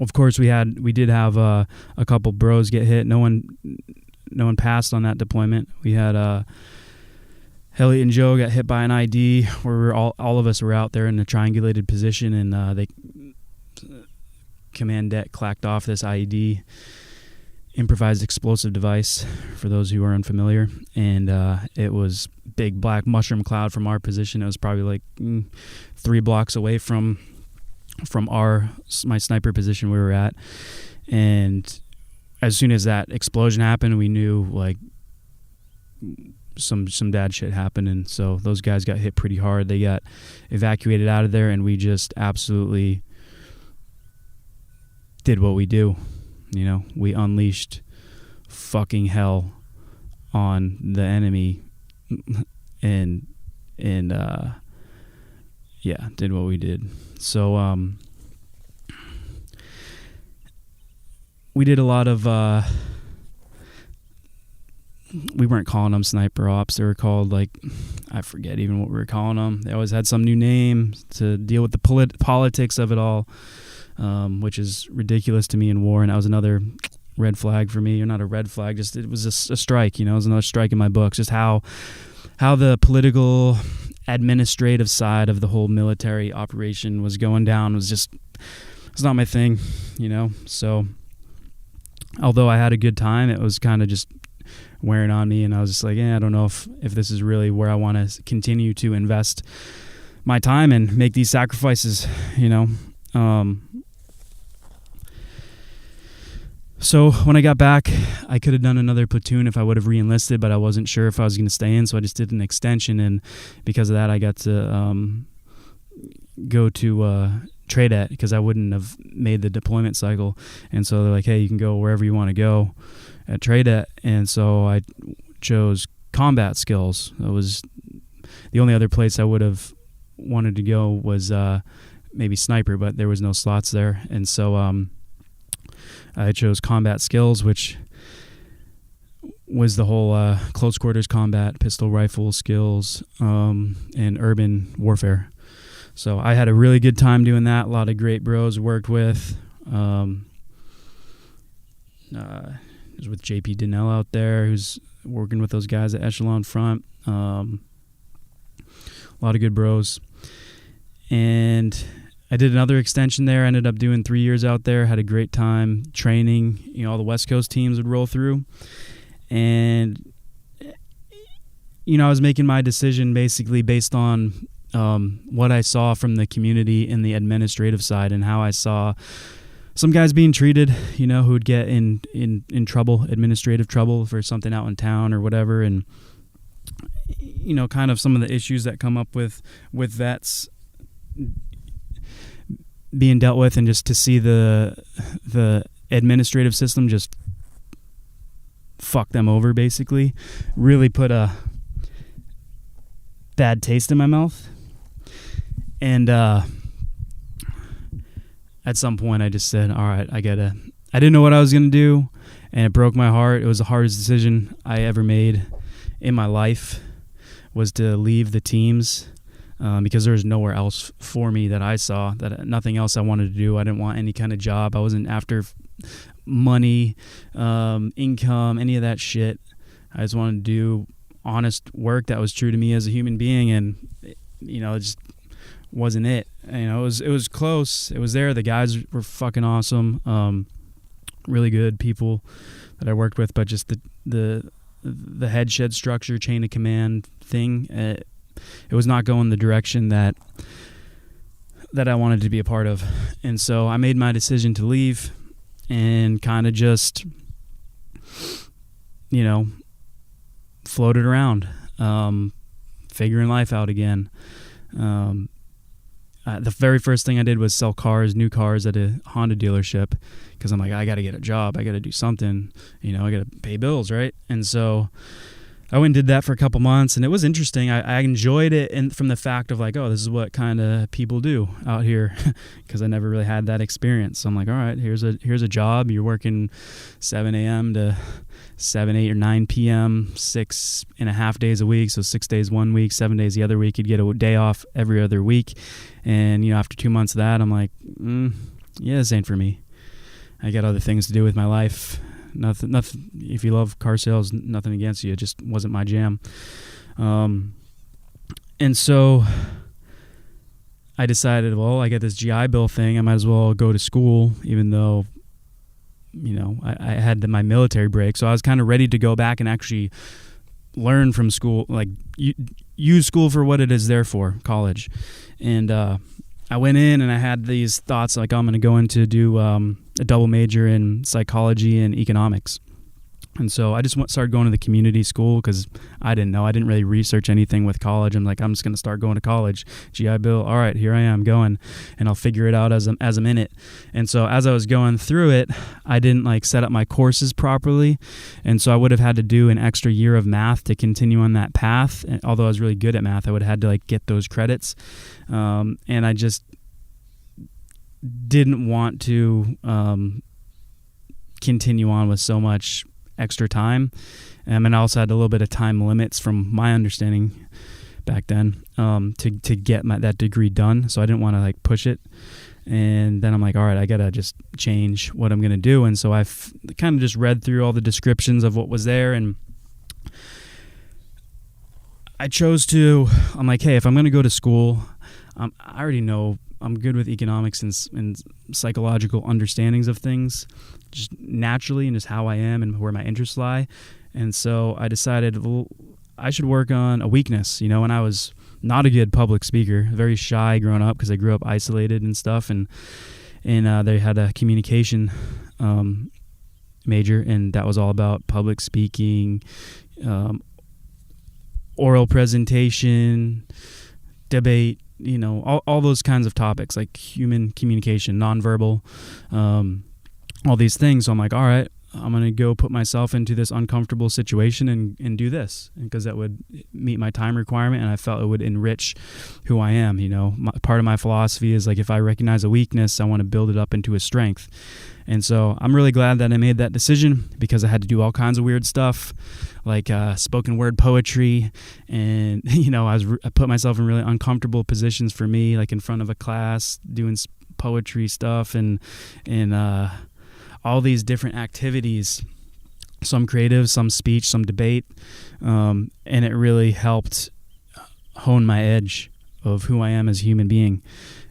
Of course, we did have a couple bros get hit. No one passed on that deployment. We had Elliot and Joe got hit by an ID, where all of us were out there in a triangulated position, and they command deck clacked off this IED, improvised explosive device, for those who are unfamiliar, and it was big black mushroom cloud from our position. It was probably like 3 blocks away from my sniper position we were at. And as soon as that explosion happened, we knew, like, some bad shit happened. And so those guys got hit pretty hard. They got evacuated out of there, and we just absolutely did what we do. We unleashed fucking hell on the enemy, and did what we did. So we did a lot of we weren't calling them sniper ops. They were called, like, I forget even what we were calling them. They always had some new name to deal with the politics of it all, which is ridiculous to me in war. And that was another red flag for me. Or not a red flag, just it was a strike. It was another strike in my books. Just how the political, administrative side of the whole military operation was going down was just it's not my thing, So although I had a good time, it was kind of just wearing on me, and I was just like, I don't know if this is really where I want to continue to invest my time and make these sacrifices, So when I got back, I could have done another platoon if I would have re-enlisted, but I wasn't sure if I was going to stay in, so I just did an extension, and because of that, I got to go to TRADET because I wouldn't have made the deployment cycle, and so they're like, hey, you can go wherever you want to go at TRADET, and so I chose combat skills. That was the only other place I would have wanted to go was maybe sniper, but there was no slots there, and so I chose combat skills, which was the whole close quarters combat, pistol rifle skills, and urban warfare. So I had a really good time doing that. A lot of great bros worked with. Was with JP Donnell out there, who's working with those guys at Echelon Front. A lot of good bros. And I did another extension there. I ended up doing 3 years out there. Had a great time training. All the West Coast teams would roll through. And, I was making my decision basically based on what I saw from the community in the administrative side and how I saw some guys being treated, who would get in trouble, administrative trouble for something out in town or whatever. And, kind of some of the issues that come up with vets being dealt with, and just to see the administrative system just fuck them over, basically, really put a bad taste in my mouth. And at some point I just said, all right, I didn't know what I was going to do, and it broke my heart. It was the hardest decision I ever made in my life, was to leave the teams. Because there was nowhere else for me that I saw, that nothing else I wanted to do. I didn't want any kind of job. I wasn't after money, income, any of that shit. I just wanted to do honest work that was true to me as a human being, and it just wasn't it. It was close. It was there. The guys were fucking awesome, really good people that I worked with, but just the head shed structure, chain of command thing. It was not going the direction that I wanted to be a part of. And so I made my decision to leave and kind of just, floated around, figuring life out again. The very first thing I did was sell new cars at a Honda dealership, because I'm like, I got to get a job. I got to do something, I got to pay bills, right? And so I went and did that for a couple months, and it was interesting. I enjoyed it, and from the fact of like, oh, this is what kind of people do out here, because I never really had that experience. So I'm like, all right, here's a job. You're working 7 a.m. to 7, 8, or 9 p.m. 6.5 days a week, so 6 days one week, 7 days the other week. You'd get a day off every other week, and after 2 months of that, I'm like, yeah, this ain't for me. I got other things to do with my life. Nothing. If you love car sales, nothing against you. It just wasn't my jam. And so I decided, well, I got this GI Bill thing. I might as well go to school, even though, I had my military break. So I was kind of ready to go back and actually learn from school, like use school for what it is there for, college. And I went in and I had these thoughts like, I'm going to go in to do a double major in psychology and economics. And so I just started going to the community school because I didn't know. I didn't really research anything with college. I'm like, I'm just going to start going to college. GI Bill, all right, here I am going, and I'll figure it out as I'm in it. And so as I was going through it, I didn't set up my courses properly, and so I would have had to do an extra year of math to continue on that path. And although I was really good at math, I would have had to get those credits, and I just didn't want to continue on with so much extra time. And I also had a little bit of time limits from my understanding back then to get that degree done. So I didn't want to push it. And then I'm like, all right, I got to just change what I'm going to do. And so I've kind of just read through all the descriptions of what was there. And I chose I'm like, hey, if I'm going to go to school, I already know I'm good with economics and psychological understandings of things, just naturally, and just how I am and where my interests lie. And so I decided, well, I should work on a weakness. And I was not a good public speaker, very shy growing up because I grew up isolated and stuff. And they had a communication major, and that was all about public speaking, oral presentation, debate, all those kinds of topics, like human communication, nonverbal, all these things. So I'm like, all right, I'm going to go put myself into this uncomfortable situation and do this, because that would meet my time requirement, and I felt it would enrich who I am. Part of my philosophy is, like, if I recognize a weakness, I want to build it up into a strength. And so I'm really glad that I made that decision, because I had to do all kinds of weird stuff, like spoken word poetry, and I put myself in really uncomfortable positions for me, like in front of a class doing poetry stuff and all these different activities, some creative, some speech, some debate, and it really helped hone my edge of who I am as a human being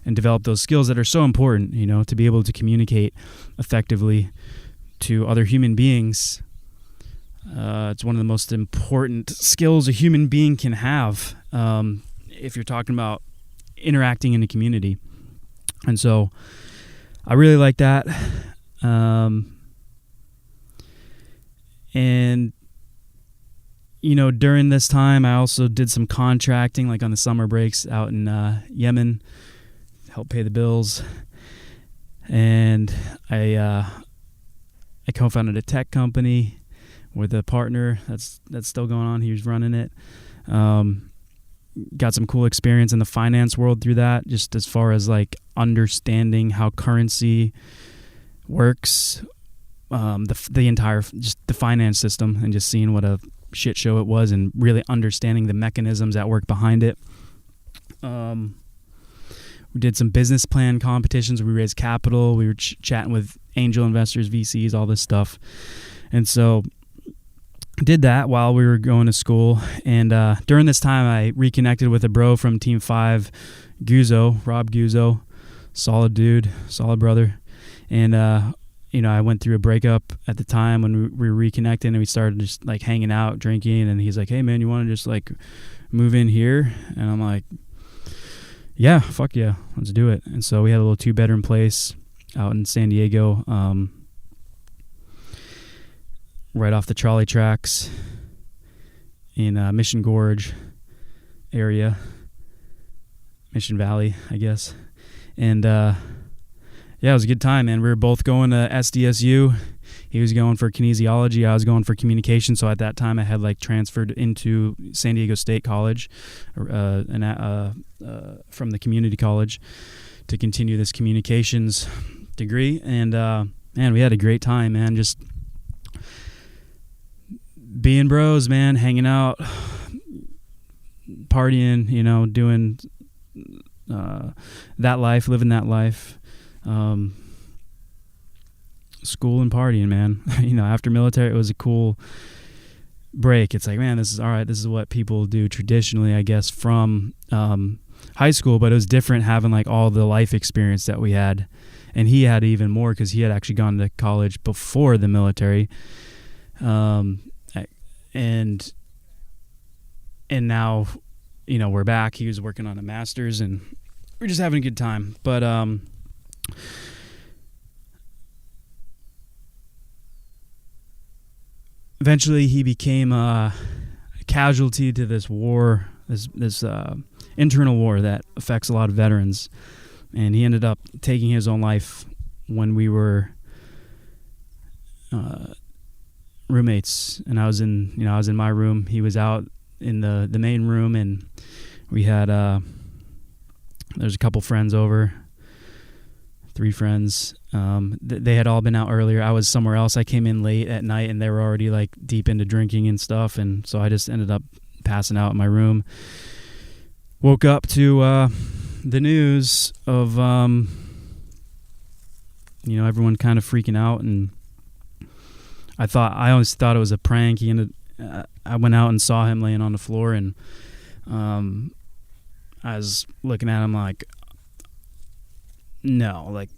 and develop those skills that are so important, to be able to communicate effectively to other human beings. It's one of the most important skills a human being can have if you're talking about interacting in a community. And so I really like that. And during this time, I also did some contracting, like on the summer breaks out in Yemen, help pay the bills. And I co-founded a tech company with a partner that's still going on. He was running it. Got some cool experience in the finance world through that, just as far as like understanding how currency works, the entire, just the finance system, and just seeing what a shit show it was, and really understanding the mechanisms that work behind it. We did some business plan competitions. We raised capital. We were chatting with angel investors, VCs, all this stuff. And so did that while we were going to school. And during this time, I reconnected with a bro from Team 5, Rob Guzzo. Solid dude, solid brother. And, I went through a breakup at the time when we were reconnecting, and we started just like hanging out, drinking. And he's like, hey, man, you want to just like move in here? And I'm like, yeah, fuck yeah, let's do it. And so we had a little 2-bedroom place out in San Diego, right off the trolley tracks in Mission Gorge area, Mission Valley, I guess. And yeah, it was a good time, man. We were both going to SDSU. He was going for kinesiology. I was going for communication. So at that time, I had like transferred into San Diego State College, from the community college, to continue this communications degree. And man, we had a great time, man. Just being bros, man, hanging out, partying, doing that life, living that life. School and partying, man. After military, it was a cool break. It's like, man, this is all right. This is what people do traditionally, I guess, from high school, but it was different having like all the life experience that we had. And he had even more, because he had actually gone to college before the military. And now, we're back. He was working on a master's, and we're just having a good time. But eventually he became a casualty to this war, this internal war that affects a lot of veterans. And he ended up taking his own life when we were roommates, and I was in my room. He was out in the main room, and we had there's a couple friends over, 3 friends. They had all been out earlier. I was somewhere else. I came in late at night, and they were already like deep into drinking and stuff, and so I just ended up passing out in my room. Woke up to the news of everyone kind of freaking out, and I always thought it was a prank. I went out and saw him laying on the floor, and I was looking at him like, no, like,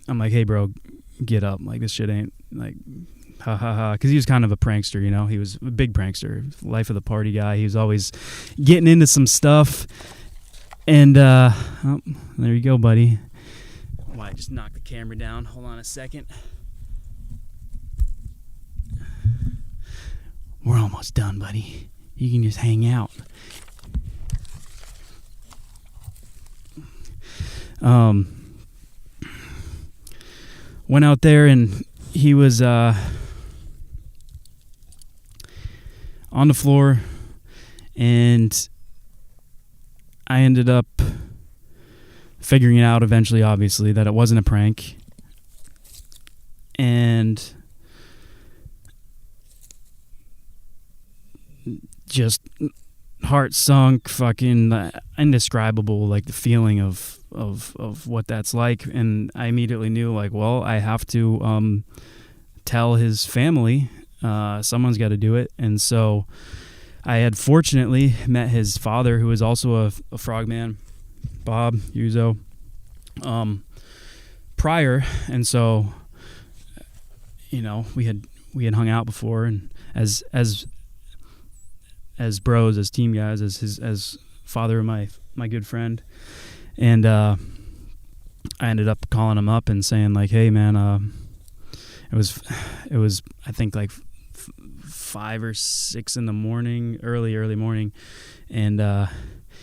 I'm like, hey, bro, get up. Like, this shit ain't, like, ha ha ha. Because he was kind of a prankster, you know? He was a big prankster, life of the party guy. He was always getting into some stuff. And, oh, there you go, buddy. Oh, I just knocked the camera down. Hold on a second. We're almost done, buddy. You can just hang out. Went out there and he was on the floor, and I ended up figuring it out eventually, obviously, that it wasn't a prank. And just heart sunk, fucking indescribable, like the feeling of what that's like. And I immediately knew, like, well, I have to tell his family. Someone's got to do it. And so I had fortunately met his father, who was also a frogman, Bob Uzo, prior. And so, you know, we had hung out before, and as bros, as team guys, as father of my good friend. And I ended up calling him up and saying, like, hey man, it was I think like 5 or 6 in the morning, early morning, and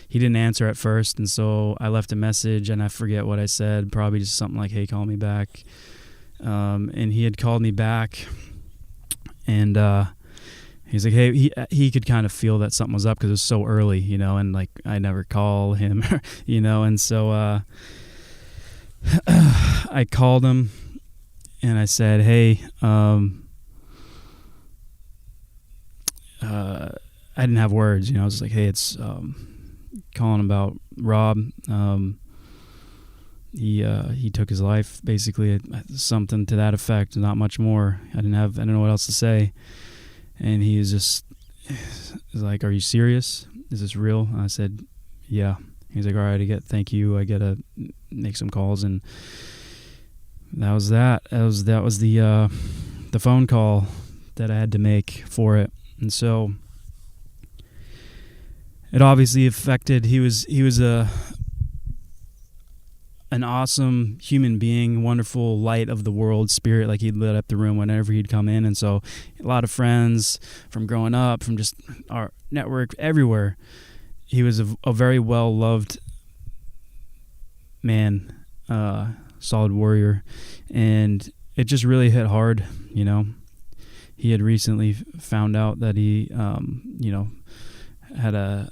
he didn't answer at first. And so I left a message, and I forget what I said, probably just something like, hey, call me back. And he had called me back, and he's like, hey, he could kind of feel that something was up because it was so early, you know, and like I never call him, you know. And so I called him and I said, hey, I didn't have words, you know. I was just like, hey, it's calling about Rob. He took his life, basically, something to that effect, not much more. I didn't know what else to say. And he was like, are you serious? Is this real? And I said, yeah. He's like, all right, thank you. I gotta make some calls. And that was that. That was the phone call that I had to make for it. And so it obviously affected. He was an awesome human being, wonderful light of the world spirit. Like, he'd lit up the room whenever he'd come in. And so a lot of friends from growing up, from just our network everywhere. He was a very well-loved man, solid warrior. And it just really hit hard, you know. He had recently found out that he, you know, had a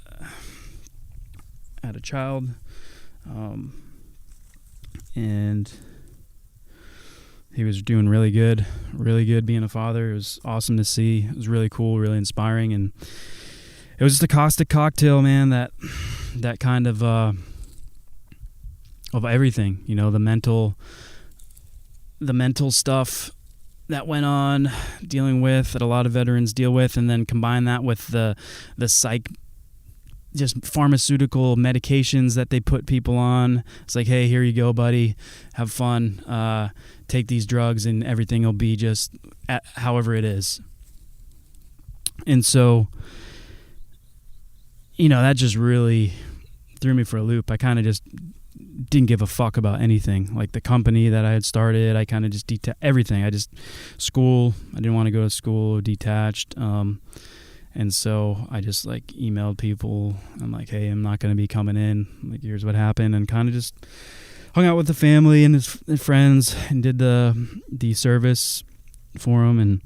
child, and he was doing really good being a father. It was awesome to see. It was really cool, really inspiring, and it was just a caustic cocktail, man, that kind of everything, you know, the mental stuff that went on, dealing with, that a lot of veterans deal with, and then combine that with the psych, just pharmaceutical medications that they put people on. It's like, hey, here you go, buddy, have fun, take these drugs and everything will be just however it is. And so, you know, that just really threw me for a loop. I kind of just didn't give a fuck about anything. Like the company that I had started, I kind of just everything. School, I didn't want to go to school, detached. And so I just like emailed people. I'm like, hey, I'm not going to be coming in. Like, here's what happened. And kind of just hung out with the family and his friends and did the service for him and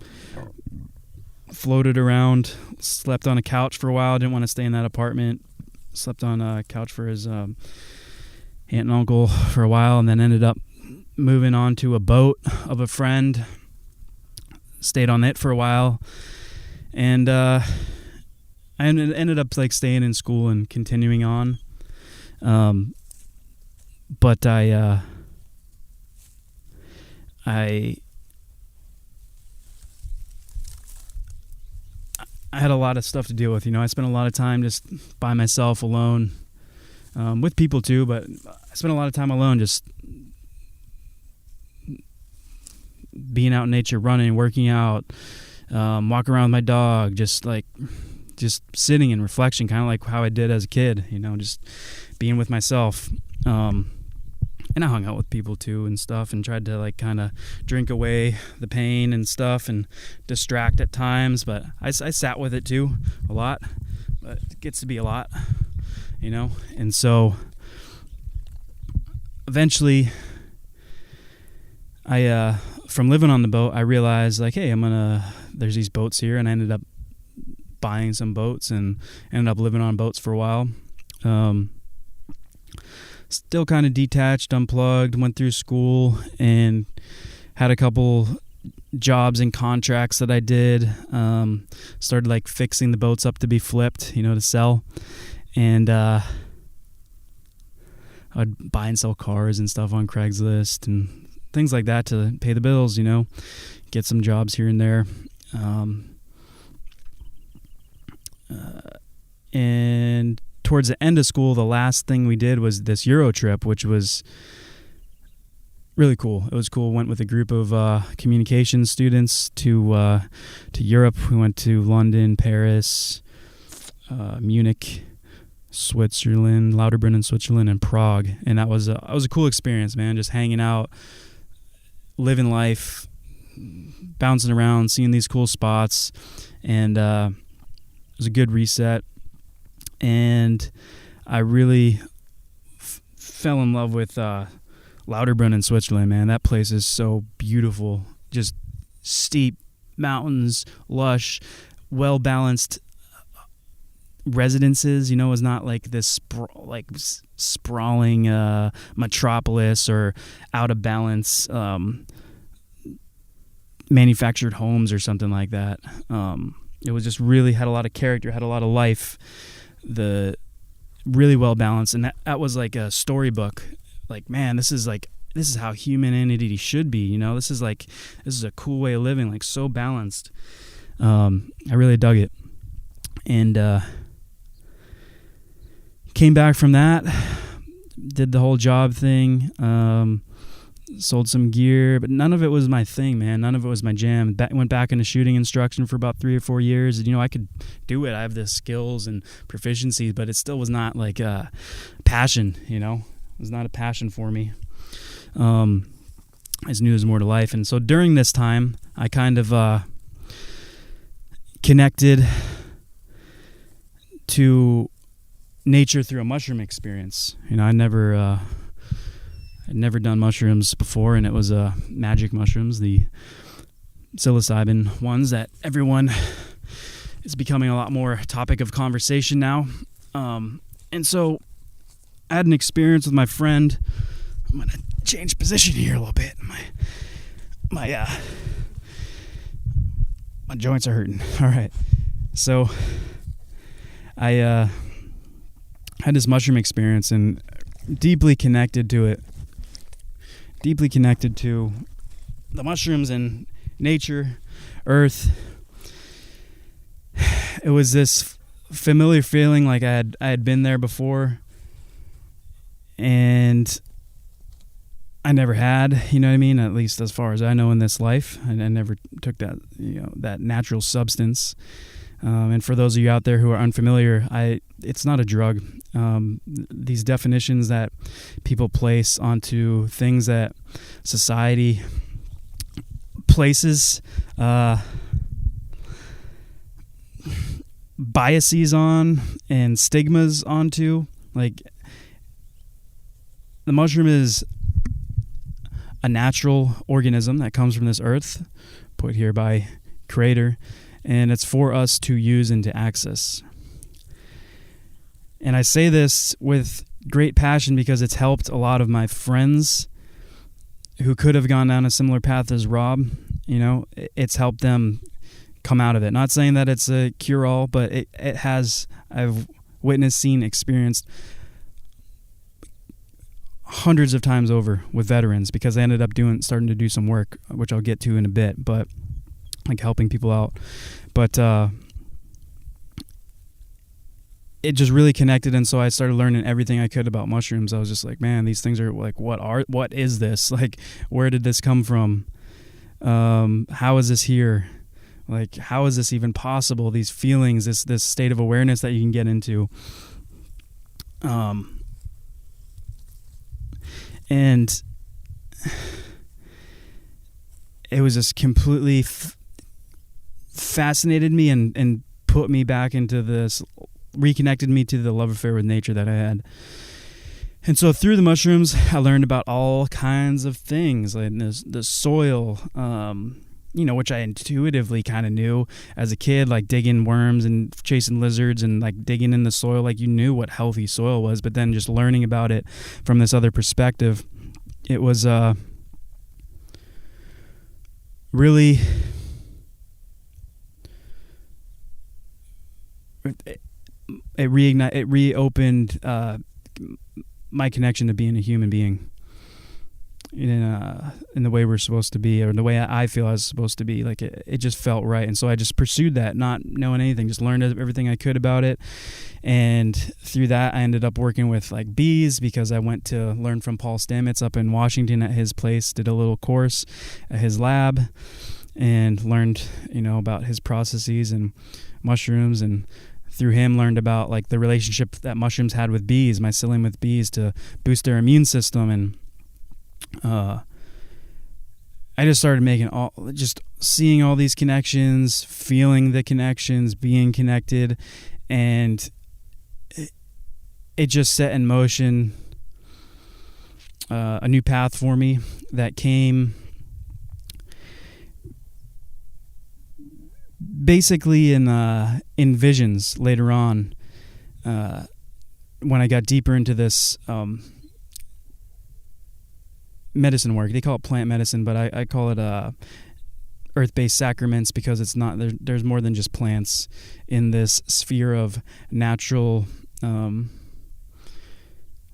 floated around, slept on a couch for a while. Didn't want to stay in that apartment. Slept on a couch for his aunt and uncle for a while, and then ended up moving on to a boat of a friend. Stayed on it for a while, and I ended up like staying in school and continuing on. But I had a lot of stuff to deal with. You know, I spent a lot of time just by myself, alone, with people too, but I spent a lot of time alone, just being out in nature, running, working out, walking around with my dog, just sitting in reflection, kind of like how I did as a kid, just being with myself. And I hung out with people too and stuff, and tried to like kind of drink away the pain and stuff and distract at times. But I sat with it too a lot, but it gets to be a lot, And so eventually from living on the boat, I realized like, hey, there's these boats here, and I ended up buying some boats and ended up living on boats for a while. Still kind of detached, unplugged, went through school and had a couple jobs and contracts that I did. Started like fixing the boats up to be flipped, to sell. And I'd buy and sell cars and stuff on Craigslist and things like that to pay the bills, get some jobs here and there. And towards the end of school, the last thing we did was this Euro trip, which was really cool. It was cool. Went with a group of communication students to Europe. We went to London, Paris, Munich, Switzerland, Lauterbrunnen, Switzerland, and Prague. And that was a cool experience, man. Just hanging out, living life, bouncing around, seeing these cool spots, and it was a good reset. And I really fell in love with Lauterbrunnen, Switzerland, man. That place is so beautiful. Just steep mountains, lush, well-balanced residences. It's not like this sprawling metropolis or out-of-balance manufactured homes or something like that. It was just really had a lot of character, had a lot of life. Really well balanced, and that was like a storybook. Like, man, this is how humanity should be. This is a cool way of living, like so balanced. I really dug it, and came back from that, did the whole job thing, sold some gear, but none of it was my thing, man. None of it was my jam. Went back into shooting instruction for about 3 or 4 years. I could do it. I have the skills and proficiencies, but it still was not like a passion, It was not a passion for me. I just knew there was more to life. And so during this time, I kind of connected to nature through a mushroom experience. I'd never done mushrooms before, and it was magic mushrooms, the psilocybin ones that everyone is becoming a lot more topic of conversation now. And so I had an experience with my friend. I'm going to change position here a little bit. My joints are hurting. All right. So I had this mushroom experience and deeply connected to it. Deeply connected to the mushrooms and nature, earth. It was this familiar feeling like I had been there before, and I never had, you know what I mean? At least as far as I know in this life, I never took that, that natural substance. And for those of you out there who are unfamiliar, it's not a drug. These definitions that people place onto things that society places biases on and stigmas onto, like, the mushroom is a natural organism that comes from this earth, put here by Creator, and it's for us to use and to access. And I say this with great passion because it's helped a lot of my friends who could have gone down a similar path as Rob. It's helped them come out of it. Not saying that it's a cure-all, but it has. I've witnessed, seen, experienced hundreds of times over with veterans because I ended up starting to do some work, which I'll get to in a bit, but like helping people out. But it just really connected, and so I started learning everything I could about mushrooms. I was just like, man, these things are like, what is this? Like, where did this come from? How is this here? Like, how is this even possible? These feelings, this state of awareness that you can get into. And it was just completely fascinated me and put me back into this, reconnected me to the love affair with nature that I had. And so through the mushrooms, I learned about all kinds of things, like the soil, which I intuitively kind of knew as a kid, like digging worms and chasing lizards and like digging in the soil, like you knew what healthy soil was, but then just learning about it from this other perspective, it was really... It reopened my connection to being a human being in the way we're supposed to be, or the way I feel I was supposed to be. Like it just felt right, and so I just pursued that, not knowing anything, just learned everything I could about it. And through that, I ended up working with like bees, because I went to learn from Paul Stamets up in Washington at his place, did a little course at his lab, and learned about his processes and mushrooms, and through him learned about like the relationship that mushrooms had with bees, mycelium with bees, to boost their immune system. And I just started just seeing all these connections, feeling the connections, being connected, and it just set in motion a new path for me that came basically in visions later on, when I got deeper into this medicine work. They call it plant medicine, but I call it earth-based sacraments, because it's not there's more than just plants in this sphere of natural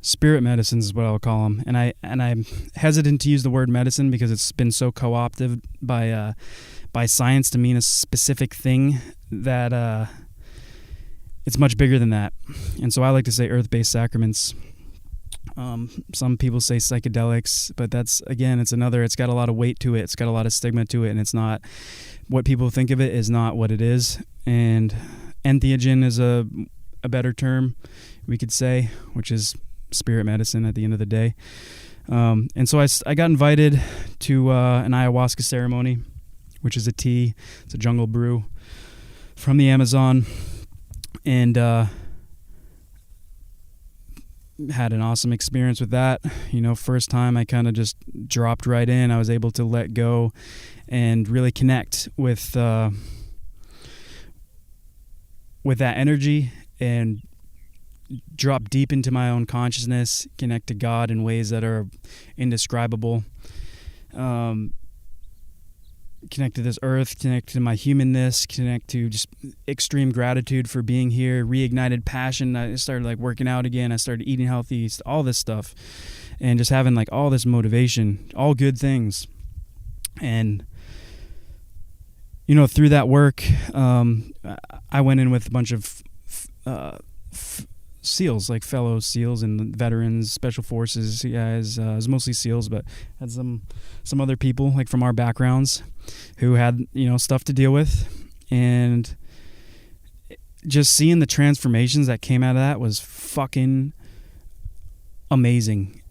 spirit medicines is what I'll call them. And I'm hesitant to use the word medicine because it's been so co-opted by science to mean a specific thing that it's much bigger than that. And so I like to say earth-based sacraments. Some people say psychedelics, but that's, again, it's got a lot of weight to it. It's got a lot of stigma to it, and it's not what people think of it is not what it is. And entheogen is a better term, we could say, which is spirit medicine at the end of the day. And so I got invited to an ayahuasca ceremony, which is a tea. It's a jungle brew from the Amazon, and had an awesome experience with that. First time I kind of just dropped right in. I was able to let go and really connect with that energy and drop deep into my own consciousness, connect to God in ways that are indescribable. Connect to this earth, connect to my humanness, connect to just extreme gratitude for being here, reignited passion. I started like working out again. I started eating healthy, all this stuff, and just having like all this motivation, all good things. And, through that work, I went in with a bunch of SEALs, like fellow SEALs and veterans, special forces guys. It was mostly SEALs, but had some other people like from our backgrounds who had stuff to deal with, and just seeing the transformations that came out of that was fucking amazing.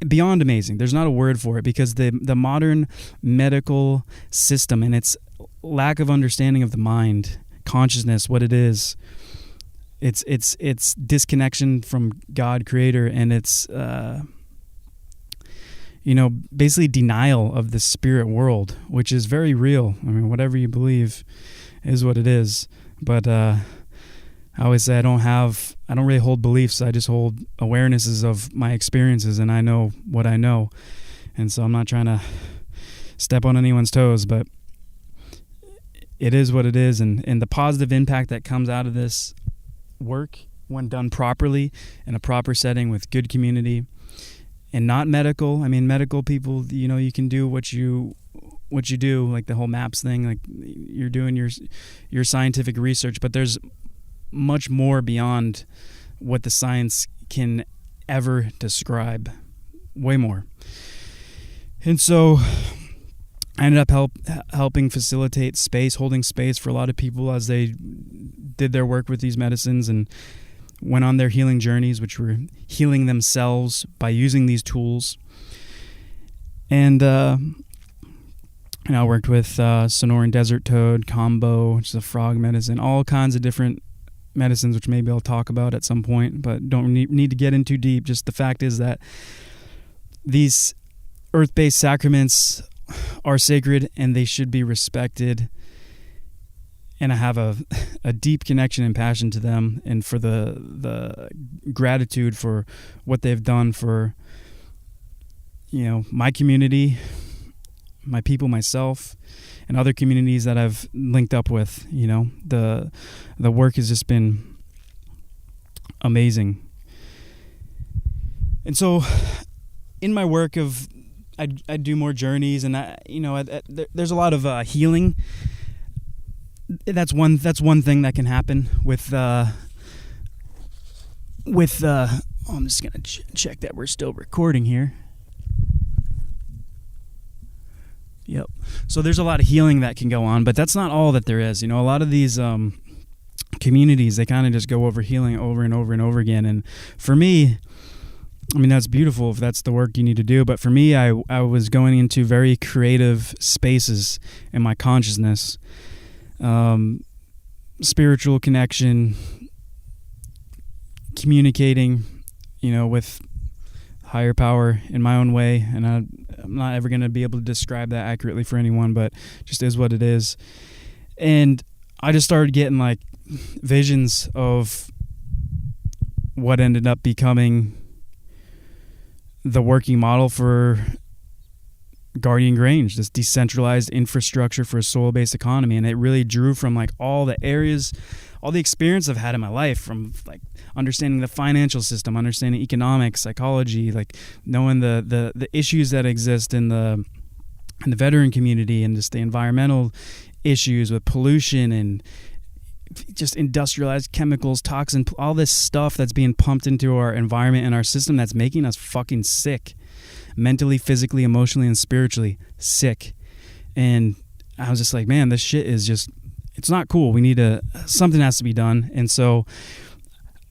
Beyond amazing. There's not a word for it, because the modern medical system and its lack of understanding of the mind, consciousness, what it is. It's disconnection from God, Creator, and it's basically denial of the spirit world, which is very real. I mean, whatever you believe is what it is. But I always say I don't really hold beliefs. I just hold awarenesses of my experiences, and I know what I know. And so I'm not trying to step on anyone's toes, but it is what it is. And the positive impact that comes out of this work, when done properly in a proper setting with good community, and not medical. I mean, medical people, you can do what you do, like the whole MAPS thing, like you're doing your scientific research, but there's much more beyond what the science can ever describe, way more. And so I ended up helping facilitate holding space for a lot of people as they did their work with these medicines and went on their healing journeys, which were healing themselves by using these tools. And I worked with Sonoran desert toad, combo, which is a frog medicine, all kinds of different medicines, which maybe I'll talk about at some point, but don't need to get in too deep. Just the fact is that these earth-based sacraments are sacred and they should be respected. And I have a deep connection and passion to them, and for the gratitude for what they've done for, my community, my people, myself, and other communities that I've linked up with. The work has just been amazing. And so in my work I do more journeys, and there's a lot of healing. That's one thing that can happen with I'm just gonna check that we're still recording here. Yep. So there's a lot of healing that can go on, but that's not all that there is. A lot of these communities, they kind of just go over healing over and over and over again. And for me, that's beautiful if that's the work you need to do. But for me, I was going into very creative spaces in my consciousness, spiritual connection, communicating, with higher power in my own way. And I'm not ever going to be able to describe that accurately for anyone, but just is what it is. And I just started getting like visions of what ended up becoming the working model for Guardian Grange, this decentralized infrastructure for a soil-based economy. And it really drew from like all the areas, all the experience I've had in my life, from like understanding the financial system, understanding economics, psychology, like knowing the issues that exist in the veteran community, and just the environmental issues with pollution and just industrialized chemicals, toxin, all this stuff that's being pumped into our environment and our system that's making us fucking sick. Mentally, physically, emotionally, and spiritually sick. And I was just like, man, this shit is just, it's not cool. We need something has to be done. And so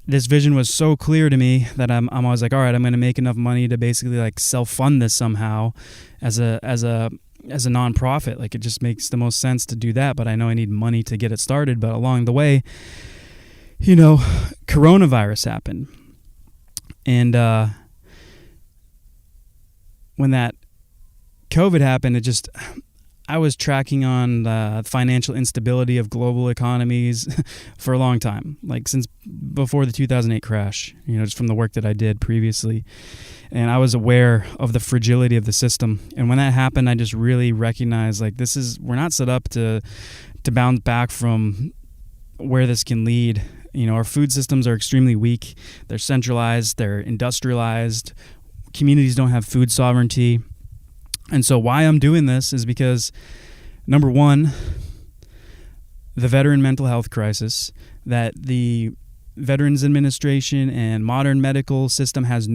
this vision was so clear to me that I'm always like, all right, I'm going to make enough money to basically like self-fund this somehow as a nonprofit. Like, it just makes the most sense to do that. But I know I need money to get it started. But along the way, coronavirus happened. And, when that COVID happened, I was tracking on the financial instability of global economies for a long time, like since before the 2008 crash, just from the work that I did previously. And I was aware of the fragility of the system. And when that happened, I just really recognized, like, we're not set up to bounce back from where this can lead. Our food systems are extremely weak. They're centralized, they're industrialized. Communities don't have food sovereignty. And so why I'm doing this is because, number one, the veteran mental health crisis that the Veterans Administration and modern medical system has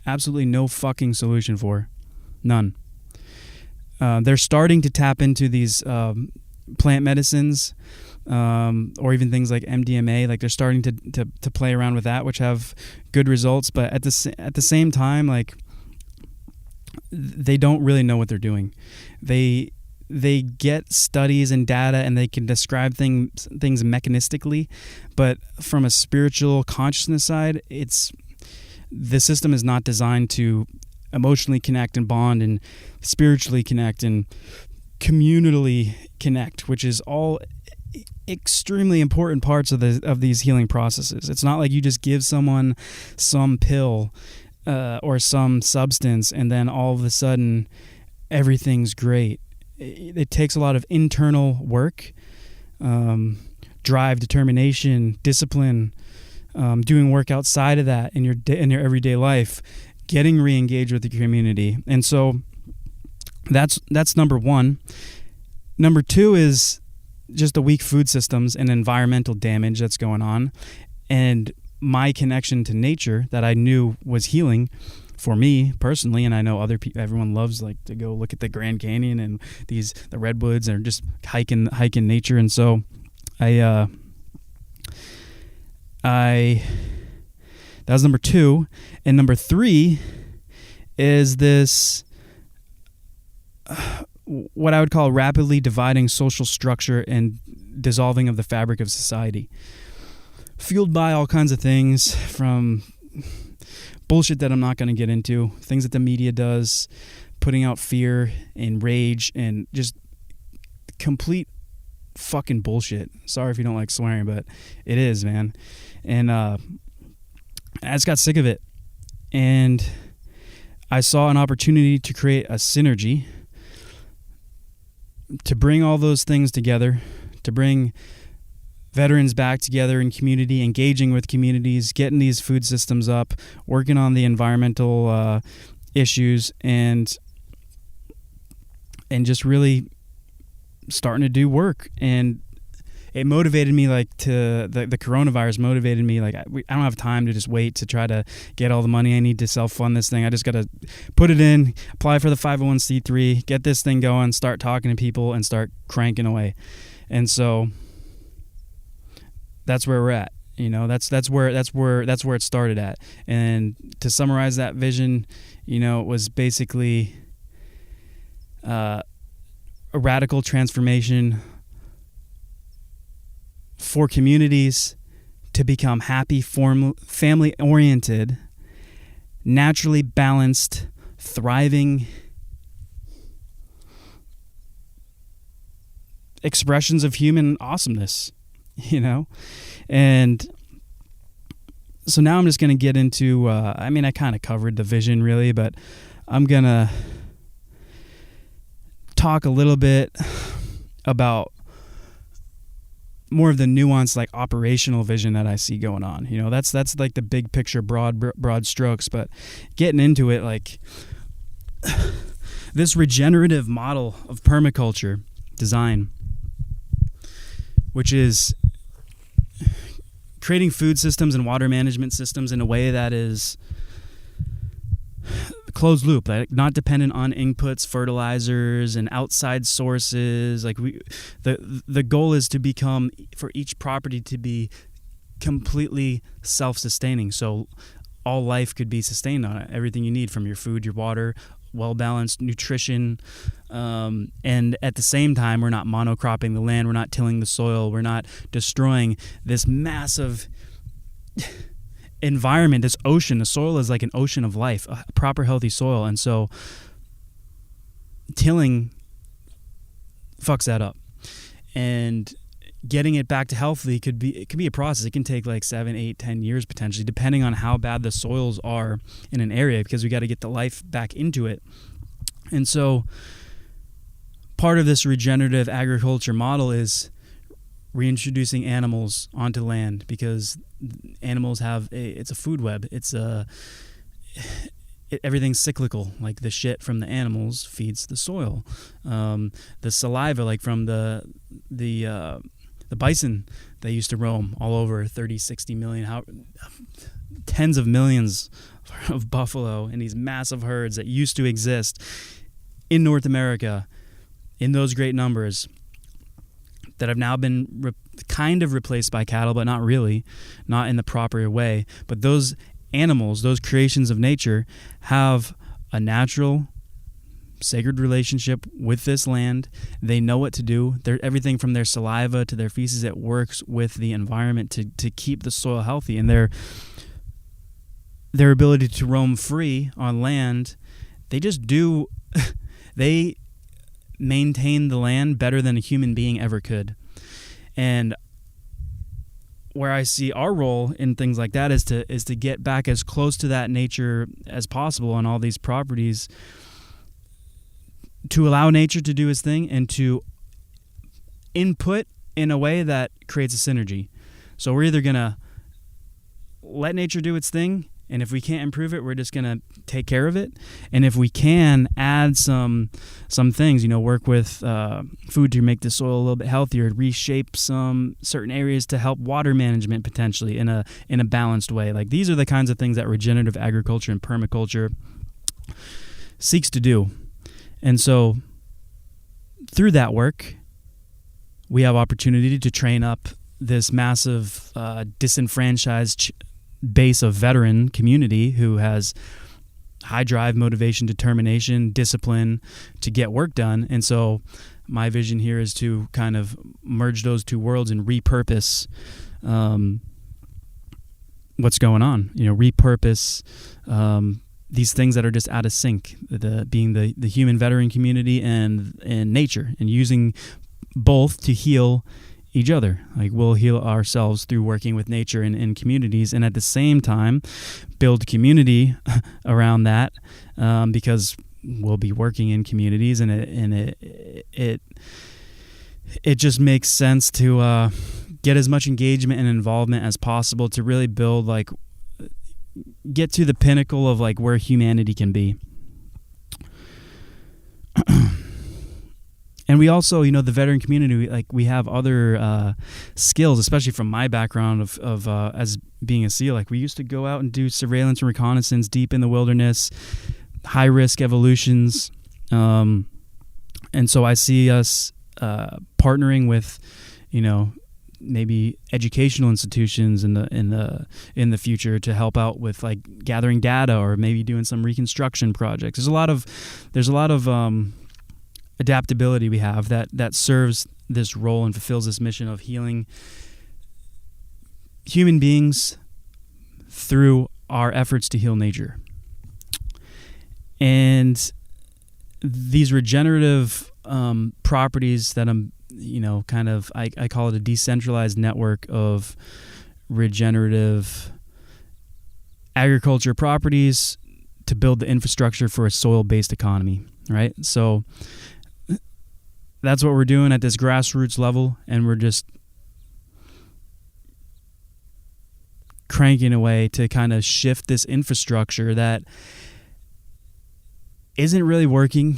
absolutely no fucking solution for. None. They're starting to tap into these plant medicines, or even things like MDMA. Like, they're starting to play around with that, which have good results. But at the same time, like, they don't really know what they're doing. They get studies and data, and they can describe things mechanistically, but from a spiritual consciousness side, the system is not designed to emotionally connect and bond and spiritually connect and communally connect, which is all extremely important parts of these healing processes. It's not like you just give someone some pill or some substance and then all of a sudden everything's great. It takes a lot of internal work, drive, determination, discipline, doing work outside of that in your everyday life, getting re-engaged with the community. And so that's number one. Number two is just the weak food systems and environmental damage that's going on, and my connection to nature that I knew was healing for me personally, and I know other people, everyone loves like to go look at the Grand Canyon and the redwoods and just hike in nature. And so that was number 2. And number 3 is this what I would call rapidly dividing social structure and dissolving of the fabric of society, fueled by all kinds of things, from bullshit that I'm not going to get into, things that the media does, putting out fear and rage and just complete fucking bullshit. Sorry if you don't like swearing, but it is, man. And I just got sick of it. And I saw an opportunity to create a synergy, to bring all those things together, to bring veterans back together in community, engaging with communities, getting these food systems up, working on the environmental issues, and just really starting to do work. And it motivated me, like, to the coronavirus motivated me, like, I don't have time to just wait to try to get all the money I need to self-fund this thing. I just got to put it in, apply for the 501c3, get this thing going, start talking to people, and start cranking away. And so that's where we're at. That's where it started at. And to summarize that vision, it was basically a radical transformation for communities to become happy, family-oriented, naturally balanced, thriving expressions of human awesomeness, And so now I'm just going to get into, I kind of covered the vision really, but I'm going to talk a little bit about more of the nuanced, like, operational vision that I see going on. That's like the big picture, broad strokes, but getting into it, like, this regenerative model of permaculture design, which is creating food systems and water management systems in a way that is closed loop, like not dependent on inputs, fertilizers, and outside sources. Like, the goal is to become, for each property to be completely self-sustaining. So all life could be sustained on it. Everything you need from your food, your water, well-balanced nutrition. And at the same time, we're not monocropping the land. We're not tilling the soil. We're not destroying this massive environment, this ocean. The soil is like an ocean of life, a proper healthy soil. And so tilling fucks that up. And getting it back to healthy it could be a process. It can take like 7, 8, 10 years potentially, depending on how bad the soils are in an area, because we got to get the life back into it. And so part of this regenerative agriculture model is reintroducing animals onto land, because animals it's a food web. Everything's cyclical. Like, the shit from the animals feeds the soil. The saliva, like from the bison that used to roam all over 30, 60 million, tens of millions of buffalo in these massive herds that used to exist in North America in those great numbers, that have now been kind of replaced by cattle, but not really, not in the proper way. But those animals, those creations of nature, have a natural, sacred relationship with this land. They know what to do. Everything from their saliva to their feces, it works with the environment to keep the soil healthy. And their ability to roam free on land, they just do, they maintain the land better than a human being ever could. And where I see our role in things like that is to get back as close to that nature as possible on all these properties, to allow nature to do its thing and to input in a way that creates a synergy. So we're either going to let nature do its thing And if we can't improve it, we're just going to take care of it. And if we can add some things, work with food to make the soil a little bit healthier, reshape some certain areas to help water management potentially in a balanced way. Like, these are the kinds of things that regenerative agriculture and permaculture seeks to do. And so through that work, we have opportunity to train up this massive disenfranchised base of veteran community who has high drive, motivation, determination, discipline to get work done. And so my vision here is to kind of merge those two worlds and repurpose what's going on. Repurpose these things that are just out of sync, being the human veteran community and nature, and using both to heal each other. Like, we'll heal ourselves through working with nature and communities, and at the same time build community around that, because we'll be working in communities, and it just makes sense to get as much engagement and involvement as possible to really build, like, get to the pinnacle of like where humanity can be. And we also, the veteran community, like, we have other skills, especially from my background of as being a SEAL. Like, we used to go out and do surveillance and reconnaissance deep in the wilderness, high risk evolutions, and so I see us partnering with, maybe educational institutions in the future to help out with, like, gathering data, or maybe doing some reconstruction projects. There's a lot of adaptability we have that serves this role and fulfills this mission of healing human beings through our efforts to heal nature. And these regenerative properties that I'm, I call it a decentralized network of regenerative agriculture properties to build the infrastructure for a soil-based economy, right? So that's what we're doing at this grassroots level, and we're just cranking away to kind of shift this infrastructure that isn't really working.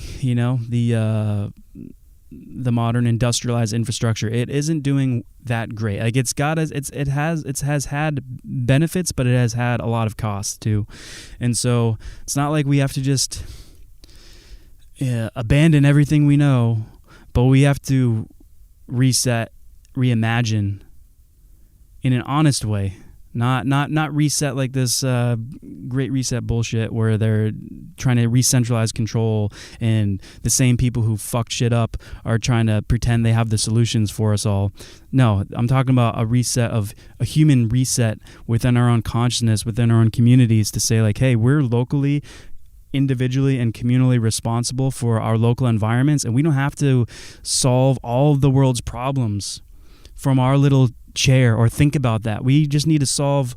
The modern industrialized infrastructure, it isn't doing that great. Like, it has had benefits, but it has had a lot of costs too. And so it's not like we have to just abandon everything we know, but we have to reset, reimagine in an honest way. Not reset like this great reset bullshit where they're trying to re-centralize control, and the same people who fucked shit up are trying to pretend they have the solutions for us all. No, I'm talking about a human reset within our own consciousness, within our own communities, to say, like, hey, we're locally, individually, and communally responsible for our local environments, and we don't have to solve all of the world's problems from our little chair or think about that. We just need to solve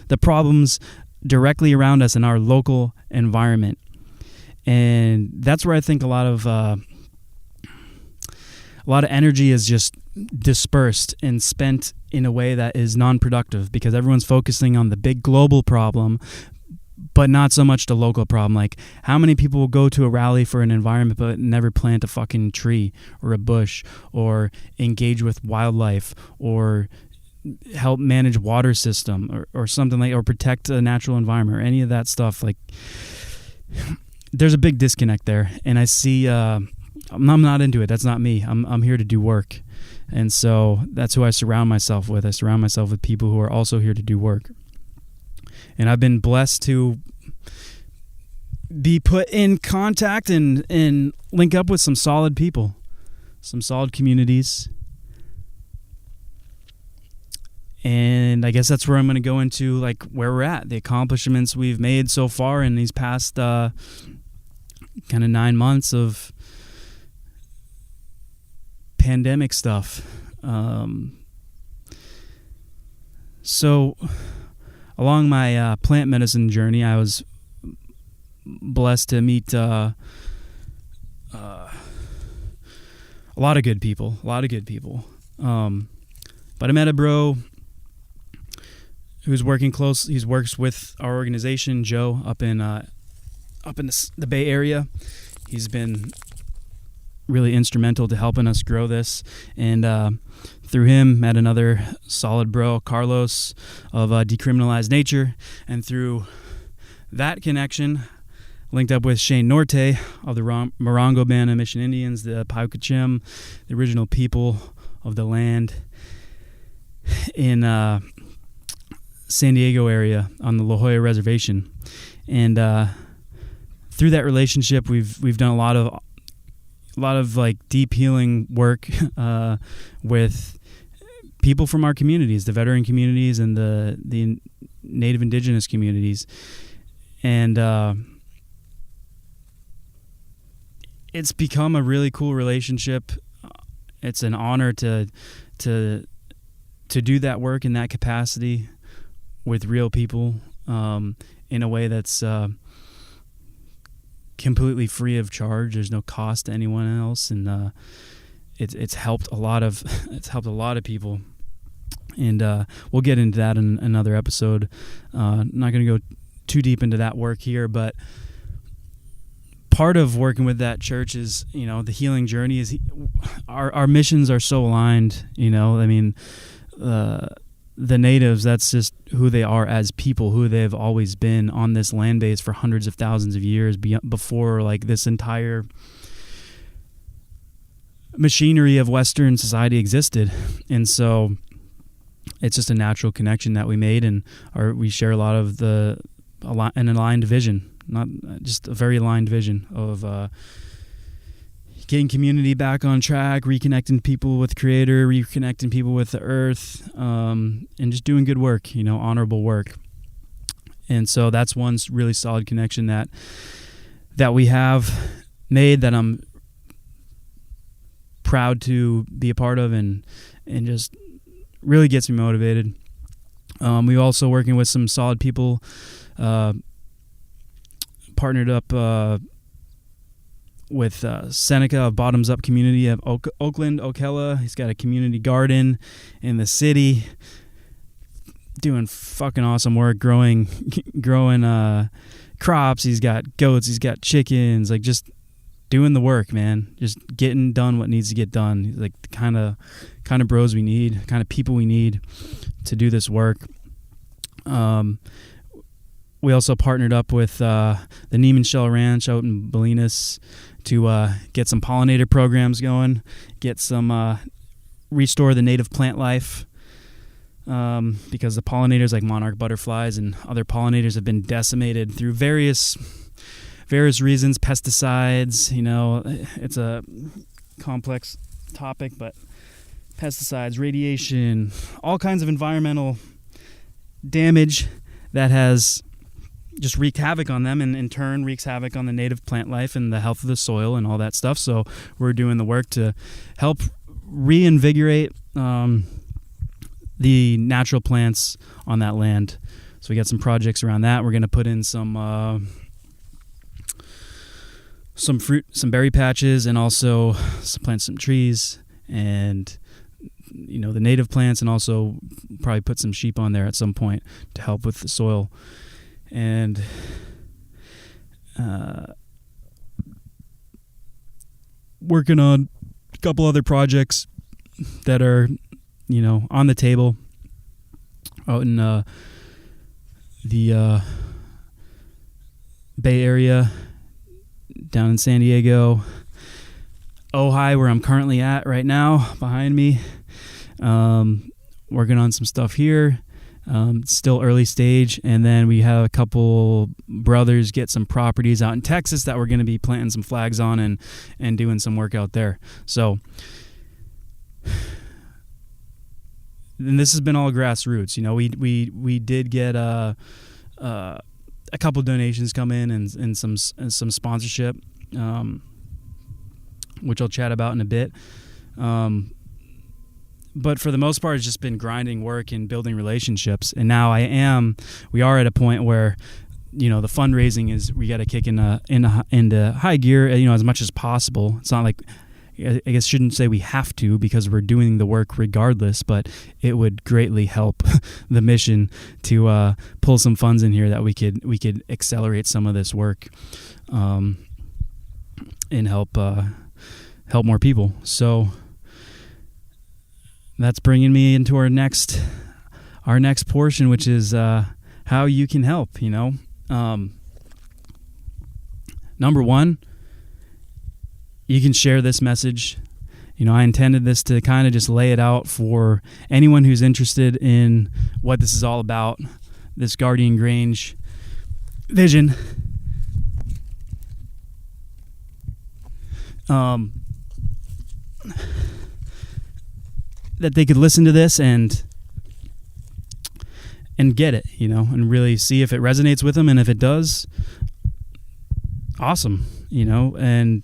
the problems directly around us in our local environment. And that's where I think a lot of energy is just dispersed and spent in a way that is non-productive, because everyone's focusing on the big global problem, but not so much the local problem. Like, how many people will go to a rally for an environment but never plant a fucking tree or a bush, or engage with wildlife, or help manage water system, or something like, or protect a natural environment, or any of that stuff? Like, there's a big disconnect there, and I see I'm not into it. That's not me. I'm here to do work, and so that's who I surround myself with. I surround myself with people who are also here to do work. And I've been blessed to be put in contact and link up with some solid people, some solid communities. And I guess that's where I'm going to go into, like, where we're at, the accomplishments we've made so far in these past kind of 9 months of pandemic stuff. So along my plant medicine journey, I was blessed to meet a lot of good people. But I met a bro who's working close. He works with our organization, Joe, up in the Bay Area. He's been really instrumental to helping us grow this, and through him met another solid bro, Carlos, of Decriminalized Nature, and through that connection linked up with Shane Norte of the Morongo Band of Mission Indians, the Paucachim, the original people of the land in San Diego area on the La Jolla Reservation. And through that relationship, we've done a lot of like deep healing work with people from our communities, the veteran communities and the Native Indigenous communities. And it's become a really cool relationship. It's an honor to do that work in that capacity with real people in a way that's completely free of charge. There's no cost to anyone else, and it's helped a lot of people. And we'll get into that in another episode. I'm not going to go too deep into that work here, but part of working with that church is, the healing journey is our missions are so aligned. I mean, the natives, that's just who they are as people, who they've always been on this land base for hundreds of thousands of years before like this entire machinery of Western society existed. And so it's just a natural connection that we made, and we share a lot of an aligned vision, not just a very aligned vision of getting community back on track, reconnecting people with Creator, reconnecting people with the earth, and just doing good work, honorable work. And so that's one really solid connection that we have made, that I'm proud to be a part of, and just really gets me motivated. We're also working with some solid people, partnered up with Seneca of Bottoms Up Community of Oakland, Ocala. He's got a community garden in the city, doing fucking awesome work, growing crops. He's got goats, he's got chickens, like just doing the work, man. Just getting done what needs to get done. He's like the kind of bros we need, kind of people we need to do this work. We also partnered up with the Neiman Shell Ranch out in Bolinas to get some pollinator programs going, get some restore the native plant life, because the pollinators like monarch butterflies and other pollinators have been decimated through various reasons, pesticides. It's a complex topic, but pesticides, radiation, all kinds of environmental damage that has just wreaked havoc on them, and in turn wreaks havoc on the native plant life and the health of the soil and all that stuff. So we're doing the work to help reinvigorate the natural plants on that land. So we got some projects around that. We're going to put in some fruit, some berry patches, and also plant some trees and the native plants, and also probably put some sheep on there at some point to help with the soil. And working on a couple other projects that are on the table out in the Bay Area, down in San Diego, Ojai, where I'm currently at right now behind me. Working on some stuff here. Still early stage, and then we have a couple brothers get some properties out in Texas that we're going to be planting some flags on and doing some work out there. So, and this has been all grassroots. We did get a couple donations come in and some sponsorship, which I'll chat about in a bit. But for the most part, it's just been grinding work and building relationships. And now we are at a point where, the fundraising is, we got to kick into high gear, as much as possible. It's not like, I guess shouldn't say we have to, because we're doing the work regardless, but it would greatly help the mission to pull some funds in here that we could accelerate some of this work, and help more people. So that's bringing me into our next portion, which is how you can help. Number one, you can share this message. I intended this to kind of just lay it out for anyone who's interested in what this is all about, this Guardian Grange vision. That they could listen to this and get it, and really see if it resonates with them. And if it does, awesome, and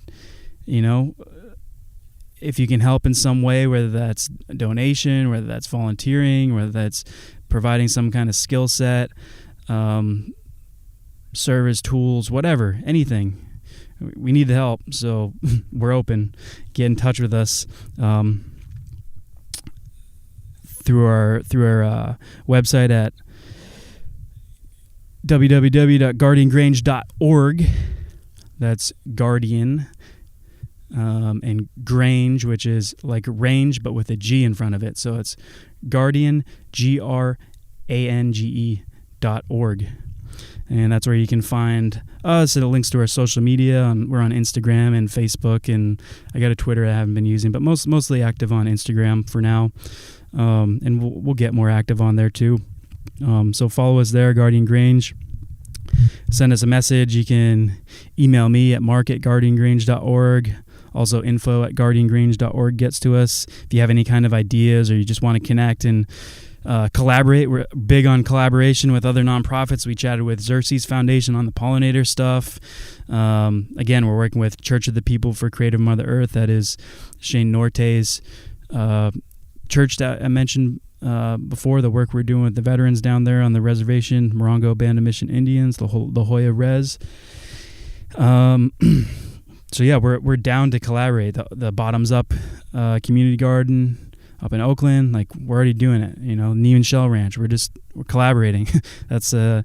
if you can help in some way, whether that's a donation, whether that's volunteering, whether that's providing some kind of skill set, service, tools, whatever, anything, we need the help. So we're open. Get in touch with us through our website at www.guardiangrange.org. That's Guardian, and Grange, which is like range but with a G in front of it. So it's Guardian, GRANGE.org. And that's where you can find us. It links to our social media. We're on Instagram and Facebook, and I got a Twitter I haven't been using, but mostly active on Instagram for now. And we'll get more active on there too. So follow us there, Guardian Grange. Send us a message. You can email me at mark@guardiangrange.org. Also info@guardiangrange.org gets to us. If you have any kind of ideas or you just want to connect and collaborate, we're big on collaboration with other nonprofits. We chatted with Xerces Foundation on the pollinator stuff. Again, we're working with Church of the People for Creative Mother Earth. That is Shane Norte's church that I mentioned before, the work we're doing with the veterans down there on the reservation, Morongo Band of Mission Indians, the Hoya Res. So yeah, we're down to collaborate. The Bottoms Up community garden up in Oakland, like we're already doing it. Neiman Shell Ranch, we're collaborating. That's we're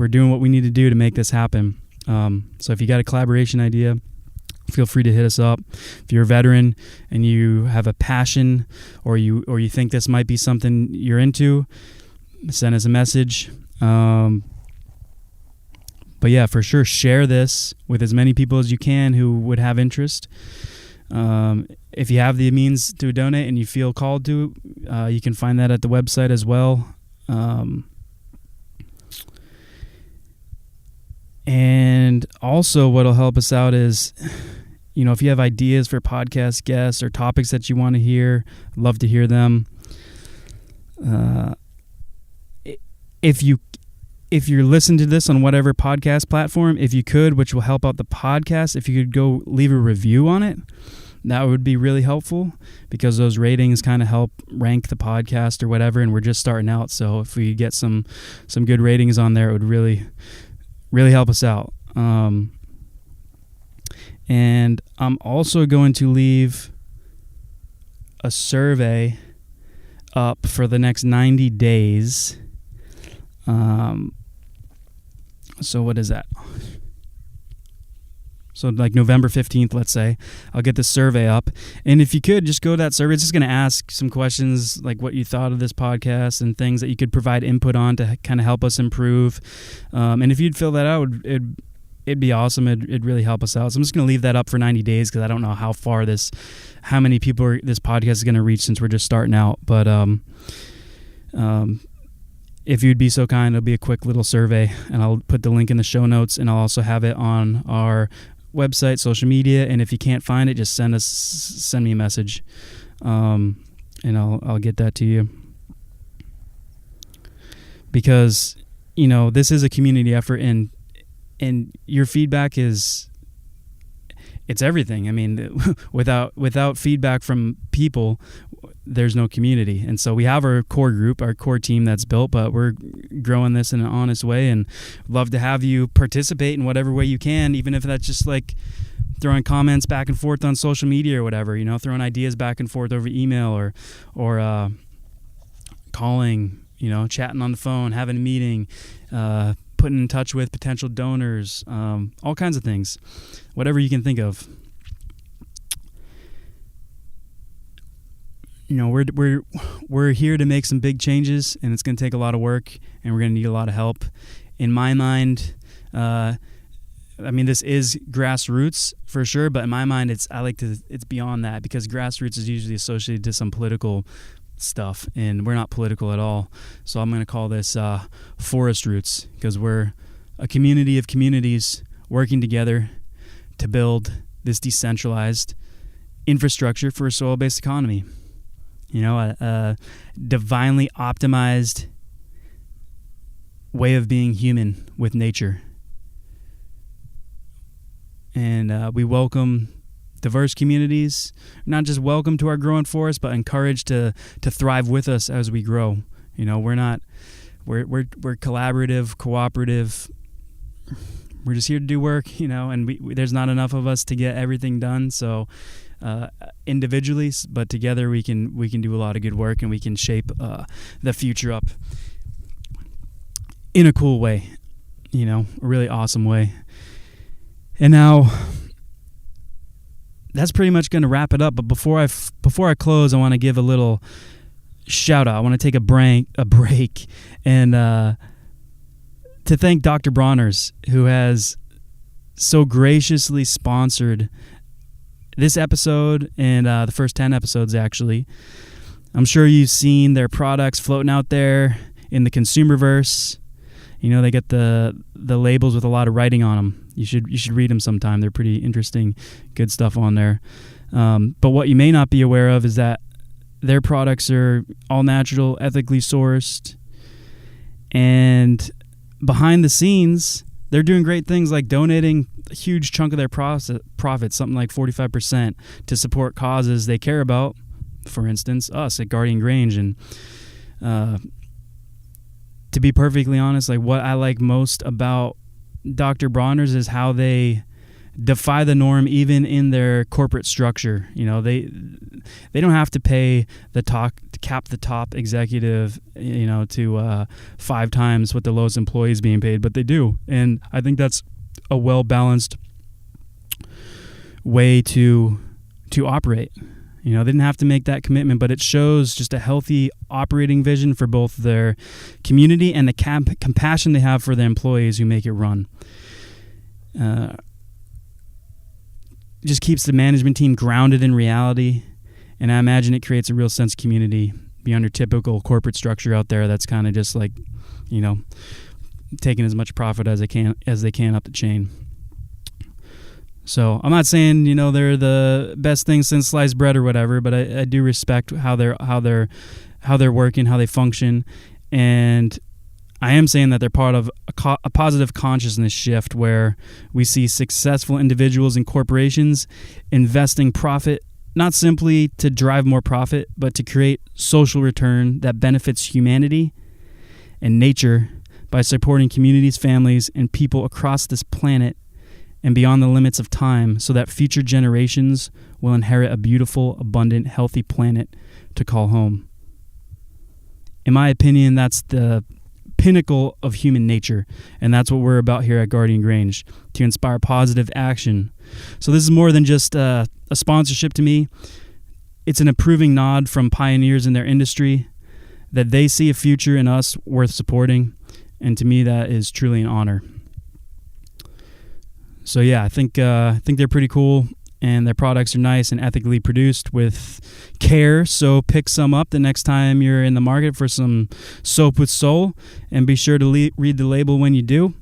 doing what we need to do to make this happen. So if you got a collaboration idea, feel free to hit us up. If you're a veteran and you have a passion, or you think this might be something you're into, send us a message. But yeah, for sure, share this with as many people as you can who would have interest. If you have the means to donate and you feel called to, you can find that at the website as well. And also what'll help us out is, if you have ideas for podcast guests or topics that you want to hear, I'd love to hear them. If you're listening to this on whatever podcast platform, if you could, which will help out the podcast, if you could go leave a review on it, that would be really helpful, because those ratings kind of help rank the podcast or whatever, and we're just starting out. So if we get some good ratings on there, it would really, really help us out. And I'm also going to leave a survey up for the next 90 days. So what is that? So like November 15th, let's say, I'll get the survey up. And if you could just go to that survey, it's just going to ask some questions like what you thought of this podcast and things that you could provide input on to kind of help us improve. And if you'd fill that out, it'd be awesome. It'd really help us out. So I'm just going to leave that up for 90 days because I don't know how many people this podcast is going to reach since we're just starting out. But if you'd be so kind, it'll be a quick little survey, and I'll put the link in the show notes, and I'll also have it on our website, social media. And if you can't find it, just send me a message, and I'll get that to you. Because this is a community effort, and your feedback is it's everything. I mean, without feedback from people, there's no community. And so we have our core group, our core team that's built, but we're growing this in an honest way, and love to have you participate in whatever way you can, even if that's just like throwing comments back and forth on social media or whatever, throwing ideas back and forth over email or calling, chatting on the phone, having a meeting, putting in touch with potential donors, all kinds of things, whatever you can think of. We're here to make some big changes, and it's going to take a lot of work, and we're going to need a lot of help. In my mind, this is grassroots for sure, but in my mind, it's beyond that, because grassroots is usually associated to some political stuff, and we're not political at all. So I'm going to call this forest roots, because we're a community of communities working together to build this decentralized infrastructure for a soil-based economy. A divinely optimized way of being human with nature. And we welcome diverse communities, not just welcome to our growing forest, but encouraged to thrive with us as we grow. We're collaborative, cooperative. We're just here to do work, and there's not enough of us to get everything done. So individually, but together we can do a lot of good work, and we can shape the future up in a cool way, a really awesome way. And now that's pretty much going to wrap it up. But before I close, I want to give a little shout out. I want to take a break and to thank Dr. Bronner's, who has so graciously sponsored this episode and the first 10 episodes, actually. I'm sure you've seen their products floating out there in the consumerverse. They get the labels with a lot of writing on them. You should read them sometime. They're pretty interesting, good stuff on there. But what you may not be aware of is that their products are all natural, ethically sourced, and behind the scenes, they're doing great things like donating a huge chunk of their profits, something like 45%, to support causes they care about. For instance, us at Guardian Grange. And to be perfectly honest, like, what I like most about Dr. Bronner's is how they defy the norm even in their corporate structure. They don't have to pay cap the top executive, to 5 times what the lowest employee is being paid, but they do. And I think that's a well-balanced way to operate. They didn't have to make that commitment, but it shows just a healthy operating vision for both their community and the compassion they have for the employees who make it run. Just keeps the management team grounded in reality, and I imagine it creates a real sense of community beyond your typical corporate structure out there that's kind of just like, taking as much profit as they can up the chain. So I'm not saying they're the best thing since sliced bread or whatever, but I do respect how they're working, how they function, and I am saying that they're part of a positive consciousness shift where we see successful individuals and corporations investing profit not simply to drive more profit, but to create social return that benefits humanity and nature by supporting communities, families, and people across this planet and beyond the limits of time, so that future generations will inherit a beautiful, abundant, healthy planet to call home. In my opinion, that's the pinnacle of human nature, and that's what we're about here at Guardian Grange, to inspire positive action. So this is more than just a sponsorship to me. It's an approving nod from pioneers in their industry that they see a future in us worth supporting, and to me that is truly an honor. So yeah, I think they're pretty cool, and their products are nice and ethically produced with care. So pick some up the next time you're in the market for some soap with soul, and be sure to read the label when you do.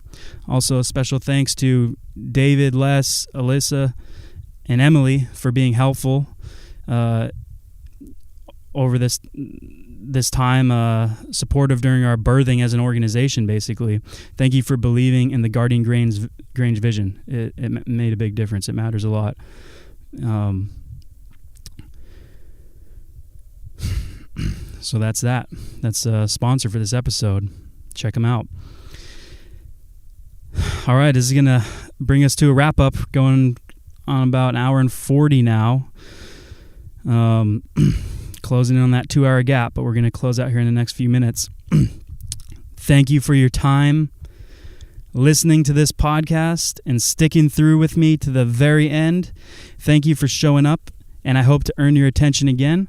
Also, a special thanks to David, Les, Alyssa, and Emily for being helpful over this this time supportive during our birthing as an organization, basically. Thank you for believing in the Guardian Grange vision. It made a big difference. It matters a lot. So that's that. That's a sponsor for this episode. Check them out. All right, this is going to bring us to a wrap-up, going on about an hour and 40 now. Closing in on that 2-hour gap, but we're going to close out here in the next few minutes. Thank you for your time listening to this podcast and sticking through with me to the very end. Thank you for showing up, and I hope to earn your attention again.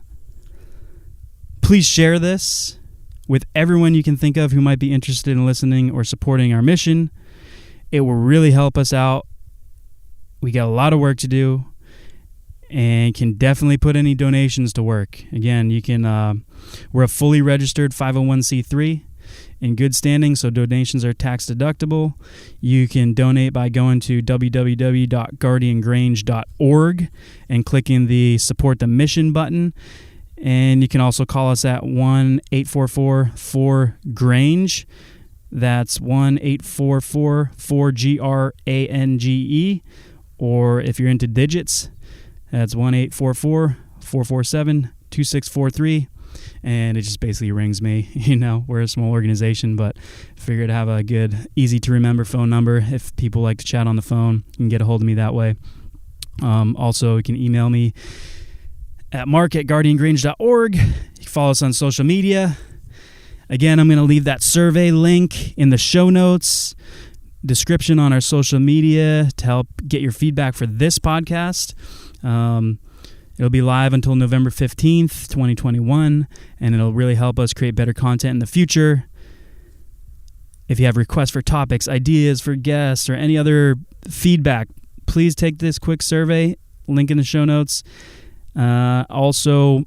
Please share this with everyone you can think of who might be interested in listening or supporting our mission. It will really help us out. We got a lot of work to do and can definitely put any donations to work. Again, you can. We're a fully registered 501c3 in good standing, so donations are tax deductible. You can donate by going to www.guardiangrange.org and clicking the Support the Mission button. And you can also call us at 1-844-4GRANGE. That's 1-844-4GRANGE. Or if you're into digits, that's 1-844-447-2643. And it just basically rings me. You know, we're a small organization, but figured to have a good, easy-to-remember phone number. If people like to chat on the phone, you can get a hold of me that way. Also, you can email me at mark@guardiangrange.org. You can follow us on social media. Again, I'm going to leave that survey link in the show notes, description on our social media to help get your feedback for this podcast. It'll be live until November 15th, 2021, and it'll really help us create better content in the future. If you have requests for topics, ideas for guests, or any other feedback, please take this quick survey, link in the show notes. Also,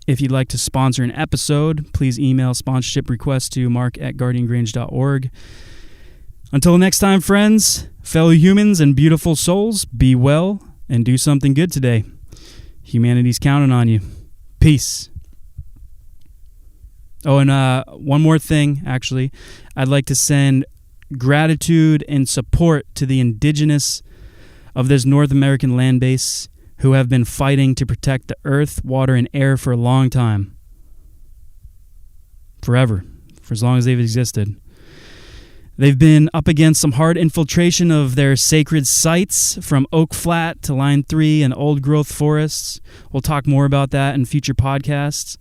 if you'd like to sponsor an episode, please email sponsorship requests to mark@guardiangrange.org. Until next time, friends, fellow humans and beautiful souls, be well and do something good today. Humanity's counting on you. Peace. Oh, and one more thing, actually. I'd like to send gratitude and support to the indigenous of this North American land base who have been fighting to protect the earth, water, and air for a long time. Forever. For as long as they've existed. They've been up against some hard infiltration of their sacred sites from Oak Flat to Line 3 and old-growth forests. We'll talk more about that in future podcasts.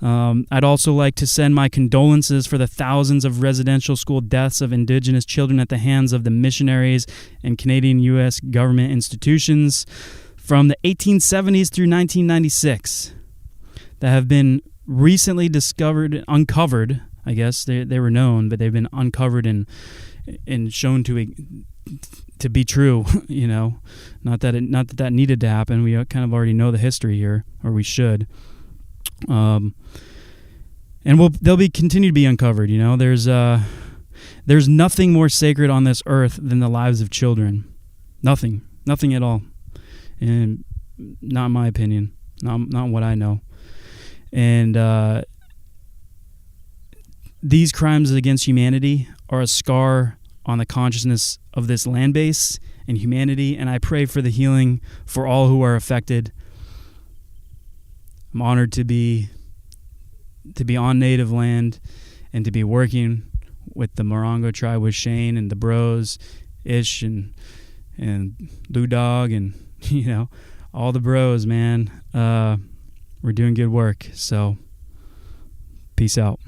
I'd also like to send my condolences for the thousands of residential school deaths of Indigenous children at the hands of the missionaries and Canadian U.S. government institutions from the 1870s through 1996 that have been recently uncovered. I guess they were known, but they've been uncovered and shown to be true. You know, not that needed to happen. We kind of already know the history here, or we should. And they'll continue to be uncovered. You know, there's nothing more sacred on this earth than the lives of children. Nothing at all. And not in my opinion, not what I know. And these crimes against humanity are a scar on the consciousness of this land base and humanity, and I pray for the healing for all who are affected. I'm honored to be on native land and to be working with the Morongo tribe, with Shane and the bros, Ish and Lou Dog, and you know, all the bros, man. We're doing good work, so peace out.